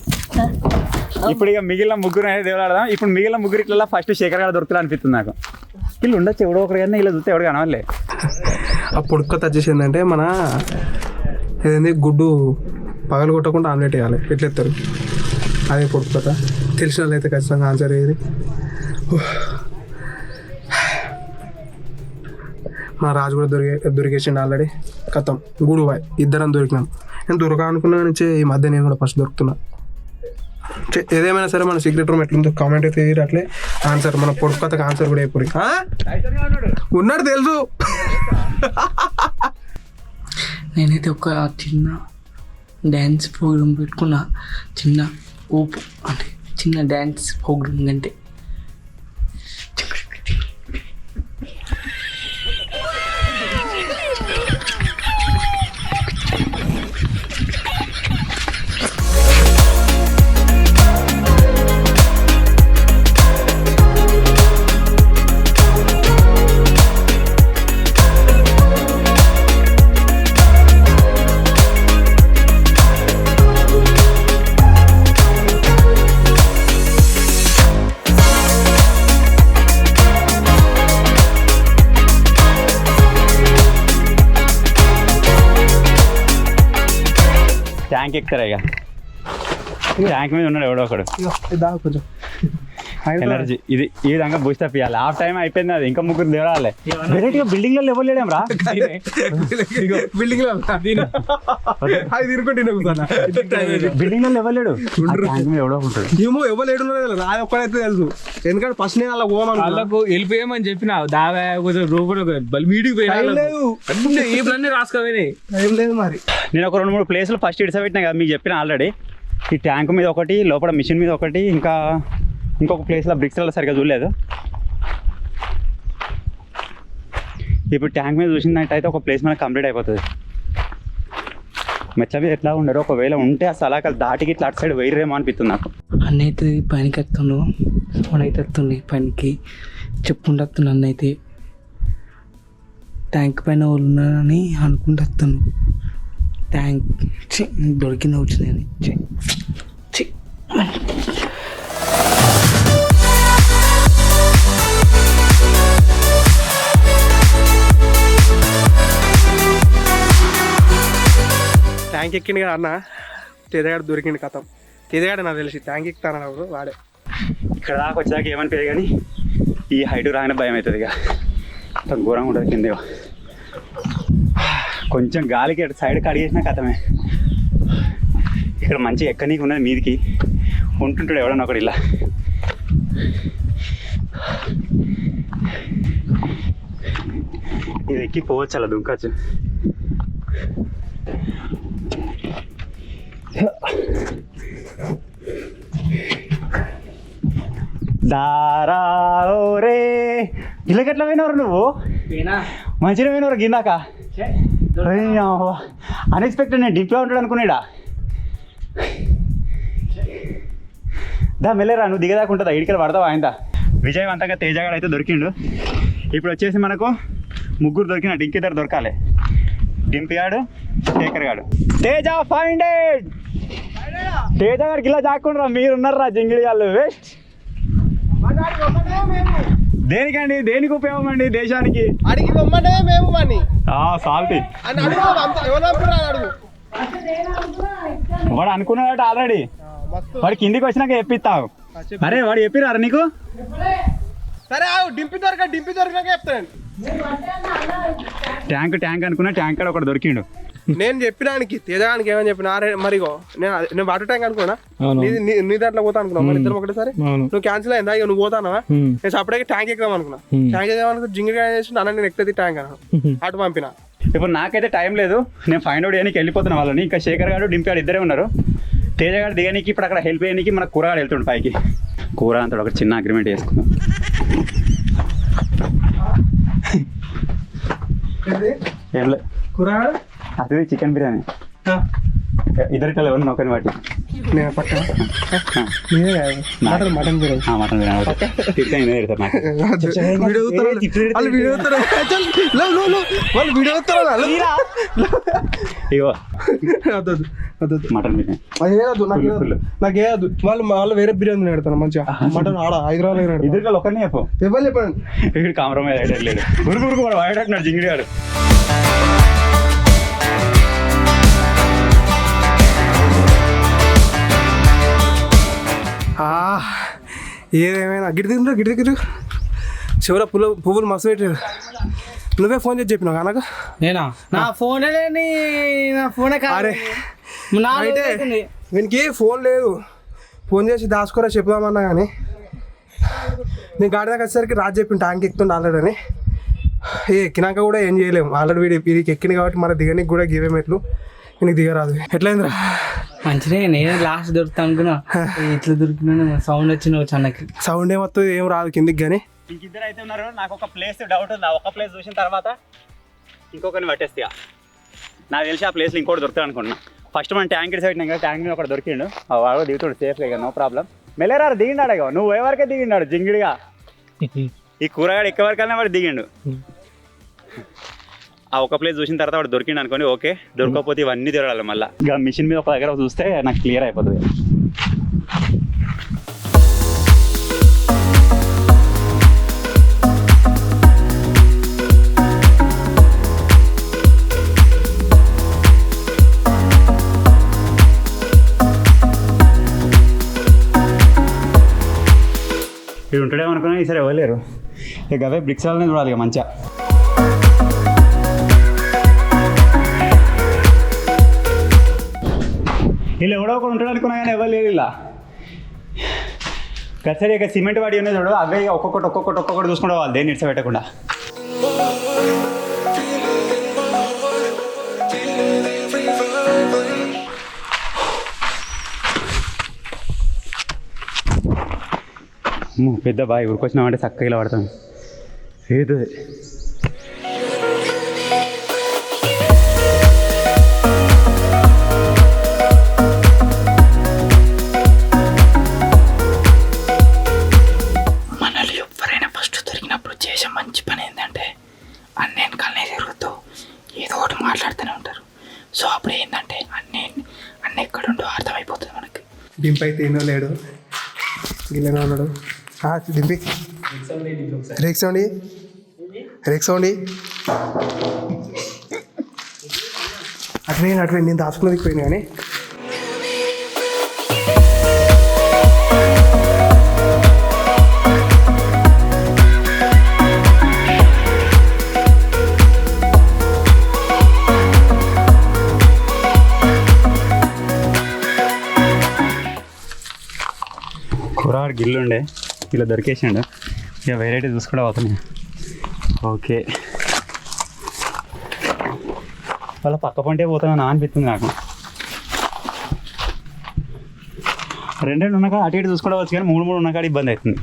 ఇప్పుడు ఇక మిగిలిన ముగ్గురు అనేది దేవులాడదాం. ఇప్పుడు మిగిలిన ముగ్గురిట్లలో ఫస్ట్ శేఖర్ గారు దొరుకుతా అనిపిస్తుంది నాకు. వీళ్ళు ఉండొచ్చు ఎవడో ఒకటి కానీ ఇలా చూస్తే ఎవడు కనవాలే. ఆ పొడుక్కత వచ్చేసి ఏంటంటే మన ఏదైంది గుడ్డు పగలు కొట్టకుండా ఆమ్లెట్ వేయాలి. ఎట్లా ఎత్తారు అదే పొడుక్కత. తెలిసిన వాళ్ళు అయితే ఖచ్చితంగా ఆన్సర్ అయ్యేది. మా రాజు కూడా దొరికేసిండు ఆల్రెడీ. కథం గూడు బాయ్ ఇద్దరం దొరికినాం. నేను దొరక అనుకున్నా నుంచి ఈ మధ్య నేను కూడా ఫస్ట్ దొరుకుతున్నా. ఏదేమైనా సరే మన సీక్రెట్ రూమ్ ఎట్లుందో కామెంట్ అయితే అట్లే ఆన్సర్ మన పొడుపు కథకు ఆన్సర్ కూడా అయిపోయి ఉన్నాడు తెలుసు. నేనైతే ఒక చిన్న డ్యాన్స్ ప్రోగ్రామ్ పెట్టుకున్నా. చిన్న ఊపు అంటే చిన్న డ్యాన్స్ ప్రోగ్రామ్ అంటే ట్యాంక్ ఎక్కుతారా ఇక ట్యాంక్ మీద ఉన్నాడు ఎవడో ఒకడు. కొంచెం ఎనర్జీ ఇది ఈ విధంగా బూస్ట్ అప్ ఇవ్వాలి. హాఫ్ టైం అయిపోయింది. అది ఇంకా ముగ్గురు దేవాలే. వెరైటీగా బిల్డింగ్ లో లెవెల్ లేడేం రా. బిల్డింగ్ బిల్డింగ్ లో లెవెల్ లేడు. ఎవడో ఉంటాడు. ఏమో ఎవరు లేడు రాదు ఒక్కడైతే తెలుసు. ఎందుకంటే ఫస్ట్ నేను అలా పోమని వాళ్ళకు వెళ్ళిపోయామని చెప్పిన దావా కొంచెం వీడికి పోయినా ఈ ప్లాన్ రాసుకోవాలి. ఏం లేదు మరి. నేను ఒక 2-3 ప్లేసులు ఫస్ట్ ఇడిసబెట్టినా కదా మీకు చెప్పిన ఆల్రెడీ. ఈ ట్యాంక్ మీద ఒకటి, లోపల మిషన్ మీద ఒకటి, ఇంకా ఇంకొక ప్లేస్లో బ్రిక్స్లలో సరిగ్గా చూడలేదు. ఇప్పుడు ట్యాంక్ మీద చూసినట్టయితే ఒక ప్లేస్ మనకు కంప్లీట్ అయిపోతుంది. మెట్ల మీద ఎట్లా ఉండరు. ఒకవేళ ఉంటే ఆ సలాకలు దాటికి ఇట్లా అటు సైడ్ వైరేమో అనిపిస్తుంది నాకు. అన్నైతే పనికి వస్తుండు. ఫోన్ అయితే వస్తుంది పనికి చెప్పుకుంటూ వస్తున్నాను. అన్న అయితే ట్యాంక్ పైన వాళ్ళు ఉన్నారని అనుకుంటూ వస్తాను. ట్యాంక్ దొరికింది వచ్చిందని ట్యాంక్ ఎక్కింది కదా అన్న. తేదగాడు దొరికింది కథం. తేదగాడు నాకు తెలిసి ట్యాంక్ ఎక్కుతాను వాడే. ఇక్కడ దాకా వచ్చాక ఏమనిపించదు కానీ ఈ హైట్ రాగానే భయం అవుతుంది. ఇక అంత ఘోరంగా ఉంటుంది కింద. కొంచెం గాలికి అటు సైడ్కి అడిగేసిన కథమే. ఇక్కడ మంచిగా ఎక్కనీకి ఉన్నది మీదికి ఉంటుంటాడు ఎవడన్నా ఒకటి ఇలా. ఇది ఎక్కి పోవచ్చు అలా దుంకచ్చు. దారే ఇళ్ళకెట్లా పోయినవరు నువ్వు? మంచిగా పోయినవరు గిన్నాక. అన్ఎక్స్పెక్టెడ్. నేను డిప్లో ఉంటాడు అనుకున్నాడా. దా మెల్లరా నువ్వు దిగదాకా ఉంటుందా? ఇడికెళ్ళి పడతావా ఆయన. విజయవంతంగా తేజగాడు అయితే దొరికిండు. ఇప్పుడు వచ్చేసి మనకు ముగ్గురు దొరికినట్టు. ఇంకిద్దరు దొరకాలి. డింపియాడు, శేఖర్ గాడు. తేజ ఫైండెడ్. తేజ గారికి ఇలా జాక్కుండా మీరు ఉన్నారా జింగిడి వాళ్ళు వేస్ట్. దేనికండి, దేనికి ఉపయోగం అండి దేశానికి? అడిగి పొమ్మంటే మేము వాడిని సాల్టీ అడుగు. వాడు అనుకున్నాడట ఆల్రెడీ. వాడు కిందికి వచ్చినాక చెప్పిస్తావు. అరే వాడు చెప్పిరారా నీకు? సరే డింపి దొరికినాక చెప్తాను. ట్యాంక్ అనుకున్నా, ట్యాంక్ కాడ ఒకటి దొరికిండు. నేను చెప్పినానికి తేజగానికి ఏమని చెప్పిన మరిగో నేను వాటర్ ట్యాంక్ అనుకున్నా, నీ దాంట్లో పోతా అనుకున్నా. మరి ఇద్దరం ఒకటేసారి నువ్వు క్యాన్సిల్ అయిందా? ఇక నువ్వు పోతానా? నేను సపరేట్గా ట్యాంక్ ఎక్కుదాం అనుకున్నా. ట్యాంక్ ఎక్కామనుకో జింగిగా చేసి అన్న నేను ఎక్కుతుంది ట్యాంక్ అన్న అటు పంపిన. ఇప్పుడు నాకైతే టైం లేదు, నేను ఫైండ్ అవుట్ చేయడానికి వెళ్ళిపోతున్నా వాళ్ళని. ఇంకా శేఖర్ గారు డింపి గారు ఇద్దరే ఉన్నారు. తేజ గారు దిగడానికి ఇప్పుడు అక్కడ హెల్ప్ చేయడానికి మన కూరగాడు వెళ్తుండు పైకి. కూర అంతా ఒక చిన్న అగ్రిమెంట్ చేసుకుందాం. ఏం లేదు కూరగాడు అది చికెన్ బిర్యానీ. ఇద్దరిలో ఎవరు నొక్కని వాటి నేను పక్కన మటన్ బిర్యానీ. మటన్ బిర్యానీ వాళ్ళు వీడియో ఇగో మటన్ బిర్యానీ నాకేదు. వాళ్ళు వేరే బిర్యానీ పెడతాను మంచిగా. మటన్ ఆడ హైదరాబాద్ ఇద్దరిలో ఒకరిని చెప్పు. ఎవరు చెప్పండి ఇక్కడ కాంప్రమైజ్ అయ్యట్లేదు. గురుకు వాడు వాడేటట్టున్నాడు జింగిడి గారు. ఏదేమైనా గిడి చివర పువ్వులు మస్తు పెట్టారు. నువ్వే ఫోన్ చేసి చెప్పినావు కనుక. నేనా? నా ఫోనే లేని, నా ఫోనే కారే. అయితే వీనికి ఫోన్ లేదు, ఫోన్ చేసి దాచుకోరా చెప్దామన్నా కానీ నేను గాడి దాకా వచ్చేసరికి రాజు చెప్పిన ట్యాంక్ ఎక్కుతుండే ఆల్రెడీ అని. ఎక్కినాక కూడా ఏం చేయలేము, ఆల్రెడీ వీడికి ఎక్కింది కాబట్టి మన దిగనికి కూడా గివేమెట్లు నీకు దిగరాదు. ఎట్లయిందిరా? మంచిగా నేను లాస్ట్ దొరుకుతా అనుకున్నా. ఎట్లా దొరికినా సౌండ్ వచ్చిన చెన్నకి. సౌండ్ ఏమవుతుంది, ఏం రాదు కిందికి కానీ. ఇంకిద్దరు అయితే ఉన్నారు. నాకు ఒక ప్లేస్ డౌట్ ఉంది. ఆ ఒక ప్లేస్ చూసిన తర్వాత ఇంకొకరిని పట్టేస్తా. నాకు తెలిసి ఆ ప్లేస్లో ఇంకోటి దొరుకుతాడు అనుకుంటున్నా. ఫస్ట్ మనం ట్యాంక్ సైడ్ కదా, ట్యాంక్ మీద ఒకటి దొరికిండు. వాడు దిగుతాడు సేఫ్గా, ఇక నో ప్రాబ్లం. మెల్లరారు దిగిండాడు. ఇక నువ్వు పోయే వరకే దిగిండాడు జింగిడిగా. ఈ కూరగాడు ఎక్క వరకన్నా వాడు దిగిండు. ఆ ఒక ప్లేస్ చూసిన తర్వాత వాడు దొరికిండు అనుకోండి, ఓకే. దొరకకపోతే ఇవన్నీ తిరగాలి మళ్ళీ. ఇక మిషన్ మీద ఒక దగ్గర చూస్తే నాకు క్లియర్ అయిపోతుంది. ఇక్కడ ఉంటాడేమో అనుకున్నా, ఈసారి ఇవ్వలేరు. ఇక అవే బ్రిక్స్ వాళ్ళని చూడాలి ఇక మంచిగా. వీళ్ళు ఎవడో ఒకటి ఉంటాడు అనుకున్నా కానీ ఇవ్వలేరు. ఇలా కసరి ఇక సిమెంట్ వాడి ఉన్నాయి చూడు, అవే ఒక్కొక్కటి చూసుకుంటే వాళ్ళు దేన్ని ఇడ్స పెట్టకుండా. పెద్ద బాయ్ ఊరికొచ్చినామంటే చక్కగా ఇలా పడతాం. ఏదో మనలో ఎవరైనా ఫస్ట్ దొరికినప్పుడు చేసే మంచి పని ఏంటంటే అన్నయ్య కళ్ళనే తిరుగుతూ ఏదో ఒకటి మాట్లాడుతూనే ఉంటారు. సో అప్పుడు ఏంటంటే అన్న ఎక్కడుండో అర్థమైపోతుంది మనకి. డింపి అయితే ఏమో లేడు, గిల్లెనా ఉన్నాడు. డింపి రేక్స్ అండి అట్లే నేను దాచుకున్నది పోయినా కానీ. కూరగాడు గిల్లుండే ఇలా దొరికేసాడు. ఇక వెరైటీ చూసుకుంటూ పోతున్నాయి. ఓకే, వాళ్ళ పక్క పంటే పోతున్నా అనిపిస్తుంది నాకు. రెండు ఉన్నాక అటు ఇటు చూసుకుంటూ వచ్చు కానీ మూడు ఉన్నాక ఇబ్బంది అవుతుంది.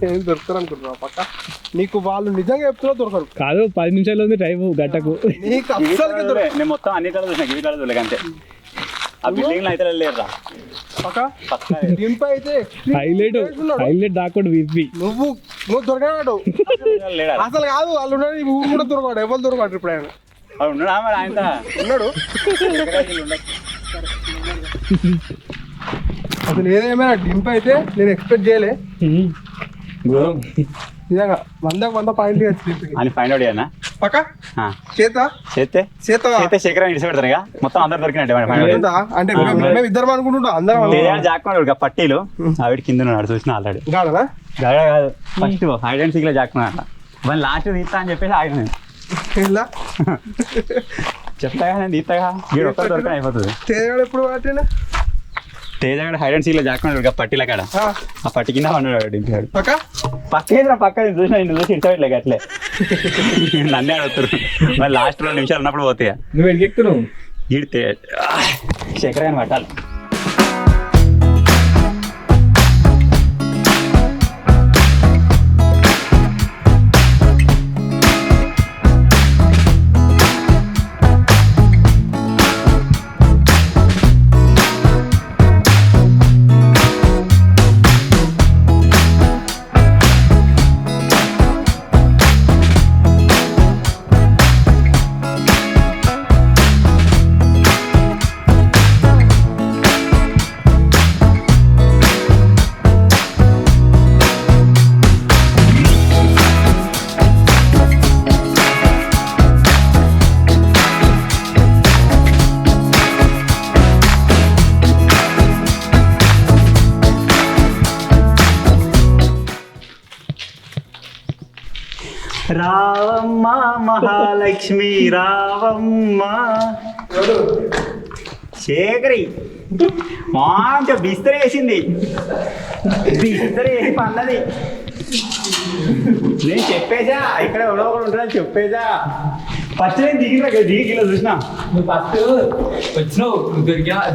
ఏం దొరుకుతారు అనుకుంటున్నావు పక్క? నీకు వాళ్ళు నిజంగా చెప్తున్నా దొరకరు. కాదు 10 నిమిషాలు ఉంది టైం గట్టకు. నీకు అస్సలు నేను మొత్తం అన్ని కలర్ చూసిన, గివి కలర్ చూడలేక అంతే. ఆ బిల్డింగ్లో అయితే లేదురా. డింప్ అయితే హైలైట్ దాకోడు విప్పి నువ్వు దొరకనాడు అసలు కాదు వాళ్ళు ఉన్నాడు ఈ ఊరు కూడా దొరకడు ఎవరు దొరకడు ఇప్పుడు ఆయన ఉన్నాడా మరి ఆయన ఉన్నాడు అసలు ఏదేమైనా డింప్ అయితే నేను ఎక్స్పెక్ట్ చేయలే నిజంగా 100 పాయింట్ అని ఫైండ్ అవుట్ అయ్యానా పక్క చేత శేఖర్ ఇడిచి పెడతారు ఇక మొత్తం అందరు దొరికినట్టు అంటే మేము ఇద్దరం అనుకుంటున్నాం అందరం జాక్కున్నాడు పట్టీలు ఆవిడ కింద ఉన్నాడు చూసిన ఆల్రెడీ కాదా కాదు ఫస్ట్ హైడ్ అండ్ సీక్ లో జాక్కున్నాడు మరి లాస్ట్ తీస్తా అని చెప్పేసి ఆగిన నేను ఇలా చెప్తాగా నేను తీస్తాగా వీడు ఒక్కరు దొరకని అయిపోతుంది తేజగాడు ఎప్పుడు పట్టినా తేజగాడు హైడ్ అండ్ సీక్ లో జాక్కున్నాడు పట్టీల కాడ ఆ పట్టి కింద ఉన్నాడు డింపాడు పక్క చూసిన నేను చూసి ఇడ్చబెట్టలేక అట్లే నన్నే అడుగుతారు మరి లాస్ట్ 2 నిమిషాలు ఉన్నప్పుడు పోతాయా నువ్వు ఎడికెక్కుతున్నావు ఈడితే శేఖర్ అని పట్టాలి రావమ్మ మహాలక్ష్మి రావమ్మ శేఖరి మంచిగా బిస్తర వేసింది బిస్తర వేసి పన్నది నేను చెప్పేసా ఇక్కడ ఎవడో ఒకడు ఉంటుందని చెప్పేసా ఫస్ట్ నేను దిగిలో చూసినా నువ్వు ఫస్ట్ వచ్చినావు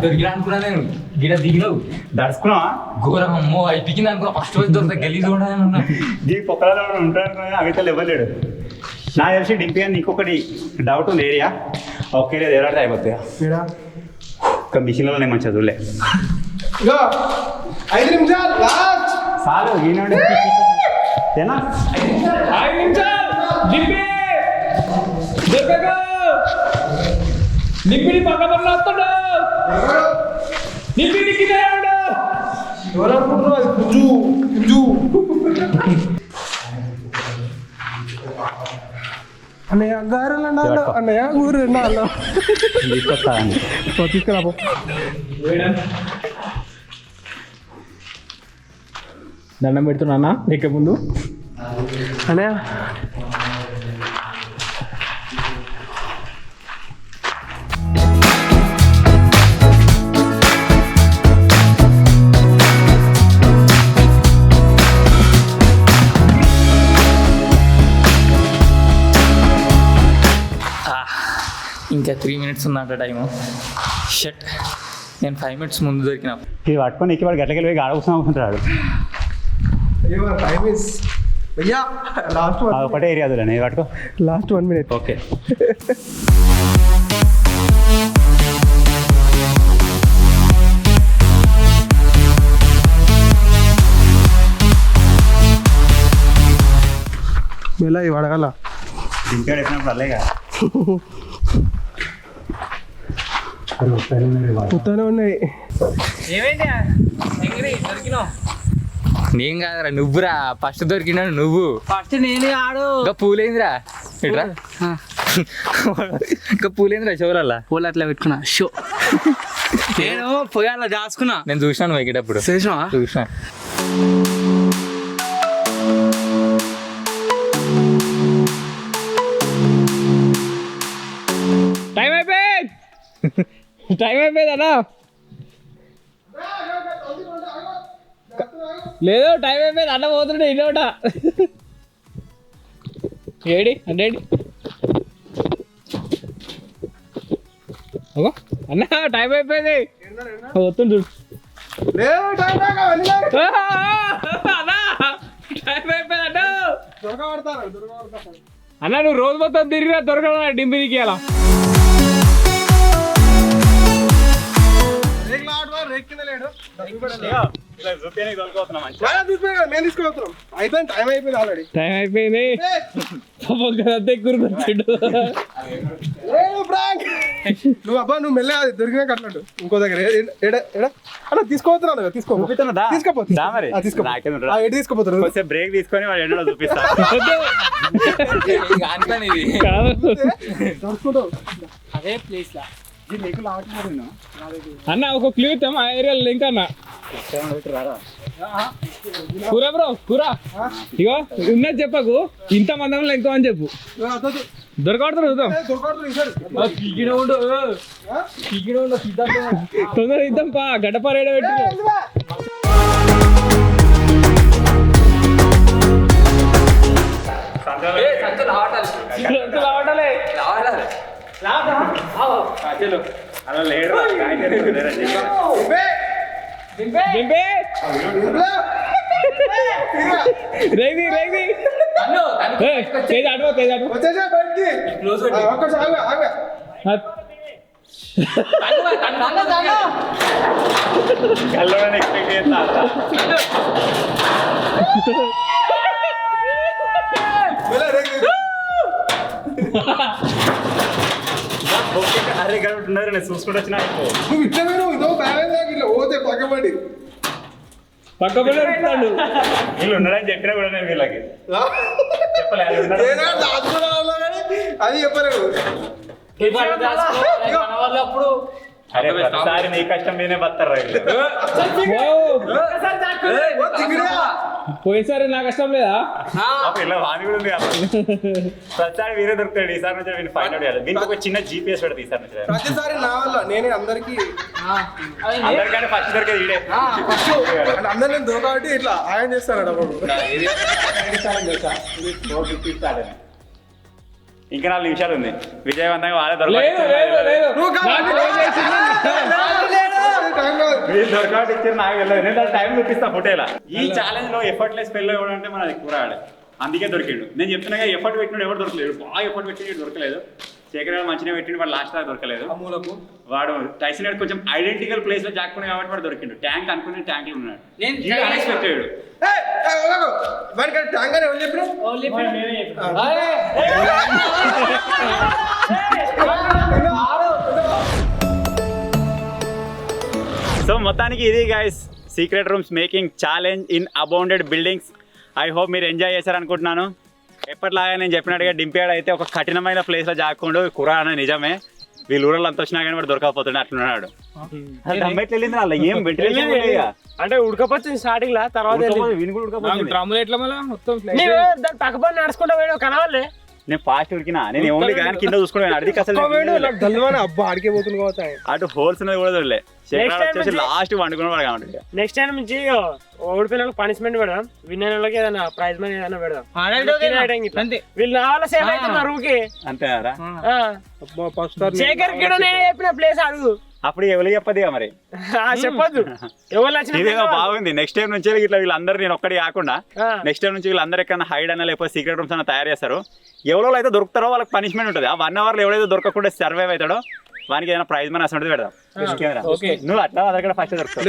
దొరికినా అనుకున్నా నేను గిడ దిగినావు దడుచుకున్నావా ఘోరం అమ్మో అయిపోయింది అనుకున్నా ఫస్ట్ వచ్చి దొరుకుతా గలీజ్ ఉండను దిగి పొక్కలలో ఉంటాను అవితలు ఇవ్వలేడు నాకు తెలిసి డింపి అని ఇంకొకటి డౌట్ ఉంది ఏరియా ఒక ఏరియా ఎలాడితే అయిపోతాయా ఒక మిషన్లో నేను మంచిగా చూడలే 5 నిమిషాలు లాస్ట్ సారు ఈనాడు ఏనా నిప్పిడి పక్క పనులు వస్తాడు నిప్పిడి ఎవరనుకుంటున్నావు పుంజు అన్నయ్య గారెలు అన్నయ్య ఊరు తీసుకురాబో దండం పెడుతున్నా ఎక్క ముందు అన్నయ్య ఇంకా 3 minutes ఉందంట టైము షట్ నేను 5 minutes ముందు దొరికినా ఇది పట్టుకొని ఎక్కి వాడు గట్లకెళ్ళి పోయి ఆడవసం అనుకుంటాడు భయ్యా లాస్ట్ ఒకటే ఏరియా అదులే నేను పట్టుకో లాస్ట్ 1 minute ఓకే మెల్ల ఇవి అడగల దింపాడు ఎక్కినప్పుడు అల్లేగా ఉత్తనే ఉన్నాయి నేను కాదురా నువ్వురా ఫస్ట్ దొరికినాడు నువ్వు ఫస్ట్ నేను ఆడు ఇంకా పూలేందిరా ఇట్రా ఇంకా పూలేందిరా చెవులల్లా పూలు అట్లా పెట్టుకున్నా షో నేను పొయ్యాల దాచుకున్నా నేను చూసినాను ఎక్కేటప్పుడు చూసినా టైం అయిపోయింది అన్నా లేదు టైం అయిపోయింది అన్న పోతుండే ఇన్నోట ఏడి అంటే అన్న టైం అయిపోయింది వస్తుంది చూడు టైం అయిపోయింది అన్న నువ్వు రోజు మొత్తం తిరిగినా దొరకడం డింపిదికి అలా రేక్ కింద లేడు నేను తీసుకోవచ్చున్నాం అయిపోయింది టైం అయిపోయింది ఆల్రెడీ టైం అయిపోయింది నువ్వు అబ్బా నువ్వు మెల్లగా దొరికినాక అట్లాంటి ఇంకో దగ్గర అలా తీసుకోవచ్చున్నావు తీసుకోపోతారు బ్రేక్ తీసుకొని వాడు ఎండలో చూపిస్తా. అదే ప్లేస్ లా అన్న ఒక క్లూ ఇస్తాం ఆ ఏరియాలో లింక్ అన్న కూర బ్రో కూర ఇగో ఉన్నది చెప్పకు ఇంత మందంలో ఇంకో అని చెప్పు దొరకబడతారు చూద్దాం తొందర ఇద్దాం పా గడ్డపా రేడ పెట్టి అలా లేడు రేగి రేగి తేజ అడ్వో తేజ అడ్వో వచ్చేసా బయటికి ఒక్కసారి ఆగా కల్లోనే ఎక్స్పెక్ట్ చేస్తా. అరే గడుపుతున్నారు నేను చూసుకుంటూ వచ్చినా నువ్వు ఇట్లమే నువ్వు ఇదో బ్యాలెన్స్ ఇట్లా పోతే పక్కబడి పక్కపడి వీళ్ళు ఉన్నాడని చెప్పినా కూడా నేను వీళ్ళకి అది చెప్పలేవు అరే ప్రతిసారి నీ కష్టం మీనే బతారు పోయినసారి నా కష్టం లేదా ఇలా వాణి కూడా ఉంది ప్రతిసారి వీరే దొరుకుతాడు. ఈసారి నుంచి వీళ్ళు ఫైండ్ అవుట్ చేయాలి. దీనికి ఒక చిన్న జీపీఎస్ పెడతా ఈసారి నుంచి. ప్రతిసారి నా వల్ల నేనే అందరికి అందరికంటే ఫస్ట్ దొరికేది ఈడే. అందరు నేను దొరకబట్టి ఇట్లా ఆయన చేస్తాను అప్పుడు. ఇంకా 4 నిమిషాలు ఉంది. విజయవంతంగా వాళ్ళే దొరకబట్టి ఇచ్చారు. నాకు వెళ్ళదు. నేను దాని టైం చూపిస్తా ఫోటోలా. ఈ ఛాలెంజ్ లో ఎఫర్ట్లెస్ ఫెయిల్ ఎవడంటే మనది కూరాడు. అందుకే దొరికిండు. నేను చెప్తున్నా ఎఫర్ట్ పెట్టినాడు ఎవరు దొరకలేదు. బాగా ఎఫర్ట్ పెట్టినట్టు దొరకలేదు. శేఖర్ మంచిగా పెట్టిండు. వాడు లాస్ట్ దాకా దొరకలేదు. వాడు టైసన్ గారు కొంచెం ఐడెంటికల్ ప్లేస్ లో జాక్కున్నాడు కాబట్టి వాడు దొరికిండు. ట్యాంక్ అనుకునే ట్యాంక్ లో ఉన్నాడు. అన్ఎక్స్పెక్టెడ్. ట్యాంక్ అని ఎవరు చెప్పిన సో మొత్తానికి ఇది guys secret rooms making challenge in abounded buildings. I hope మీరు ఎంజాయ్ చేశారనుకుంటున్నాను. ఎప్పటిలాగా నేను చెప్పినట్టుగా డింపేడ్ అయితే ఒక కఠినమైన ప్లేస్లో జాక్కుండు కురాన్ నిజమే. వీళ్ళు ఊరల్లో అంత వచ్చినా కానీ వాడు దొరకకపోతుండే అట్లున్నాడు. ఏం అంటే ఉడకపోతుంది స్టార్టింగ్ లా తర్వాత పక్కపడి నడుచుకుంటా పోయాడు కనవాలే. నేను ఫాస్ట్ ఉరికినా. నేను ఓన్లీ కానీ కింద చూసుకుని అడిగి అసలు అబ్బా ఆడికే పోతుంది కావచ్చు. అటు హోల్స్ ఉన్నది కూడా చూడలే. లాస్ట్ వండుకుని కాబట్టి నెక్స్ట్ టైం నుంచి ఓడిపోయిన వాళ్ళకి పనిష్మెంట్ పెడదాం. విన్ అయిన వాళ్ళకి ఏదైనా ప్రైజ్ మనీ ఏదైనా పెడదాం. వీళ్ళు నా వల్ల సేవ్ అవుతున్నారు ఊరికి అంతే కదా. శేఖర్ కూడా నేను చెప్పిన ప్లేస్ అడుగు. అప్పుడు ఎవరు చెప్పదు మరి చెప్పొద్దు. ఇదేదో బాగుంది. నెక్స్ట్ టైం నుంచి ఇట్లా వీళ్ళందరూ నేను ఒక్కడి కాకుండా నెక్స్ట్ టైం నుంచి వీళ్ళందరూ ఎక్కడ హైడ్ అన్నా లేకపోతే సీక్రెట్ రూమ్స్ అన్న తయారు చేస్తారు. ఎవరో అయితే దొరుకుతారో వాళ్ళకి పనిష్మెంట్ ఉంటుంది. ఆ 1 hour లో ఎవరైతే దొరకకుండా సర్వైవ్ అవుతాడో వానికి ఏదైనా ప్రైజ్ మనీ అసలు పెడదాం. నువ్వు అట్లా అక్కడ ఫస్ట్ దొరుకుతావు.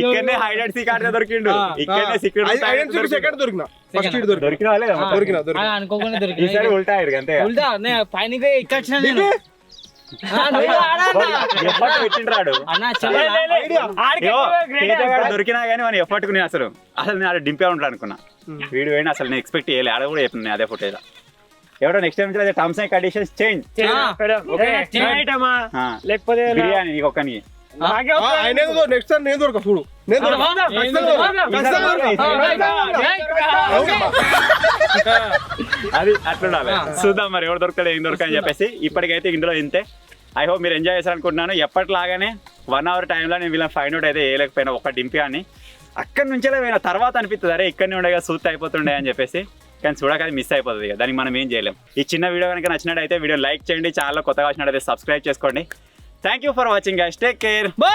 ఇక్కడనే హైడ్ అండ్ సీక్ ఆడితే దొరికిండు. ఇక్కడనే సీక్రెట్ దొరికిన ఈసారి ఉల్టా అయ్యాడు అంతే. దొరికినా కానీ మన ఎఫర్ట్ కు నేను అసలు నేను డింపే ఉంటాడు అనుకున్నా. వీడు పోయినా అసలు నేను ఎక్స్పెక్ట్ చేయలేదు. ఆడ కూడా చెప్పిన అదే ఫోటోలో ఎవడో నెక్స్ట్ టైం నుంచి టర్మ్స్ అండ్ కండిషన్స్ చేంజ్ లేకపోతే బిర్యానీ నీకు ఒక్కనికి నెక్స్ట్ టైం నేను దొరక చూడు. అది అట్లుండాలి. చూద్దాం మరి ఎవరు దొరుకుతాడు ఏం దొరకని చెప్పేసి. ఇప్పటికైతే ఇందులో ఇంతే. ఐ హోప్ మీరు ఎంజాయ్ చేశారనుకుంటున్నాను. ఎప్పటిలాగానే 1 hour టైంలో నేను వీళ్ళని ఫైండ్ అవుట్ అయితే వేయలేకపోయినా ఒక డింపి అని అక్కడి నుంచే పోయిన తర్వాత అనిపిస్తుంది అరే ఇక్కడనే ఉండగా సూట్ అయిపోతుండే అని చెప్పేసి. కానీ చూడక అది మిస్ అయిపోతుంది కదా. దానికి మనం ఏం చేయలేం. ఈ చిన్న వీడియో కనుక నచ్చినట్టయితే వీడియో లైక్ చేయండి. ఛానల్లో కొత్తగా వచ్చినట్టయితే సబ్స్క్రైబ్ చేసుకోండి. Thank you for watching guys. Take care. By.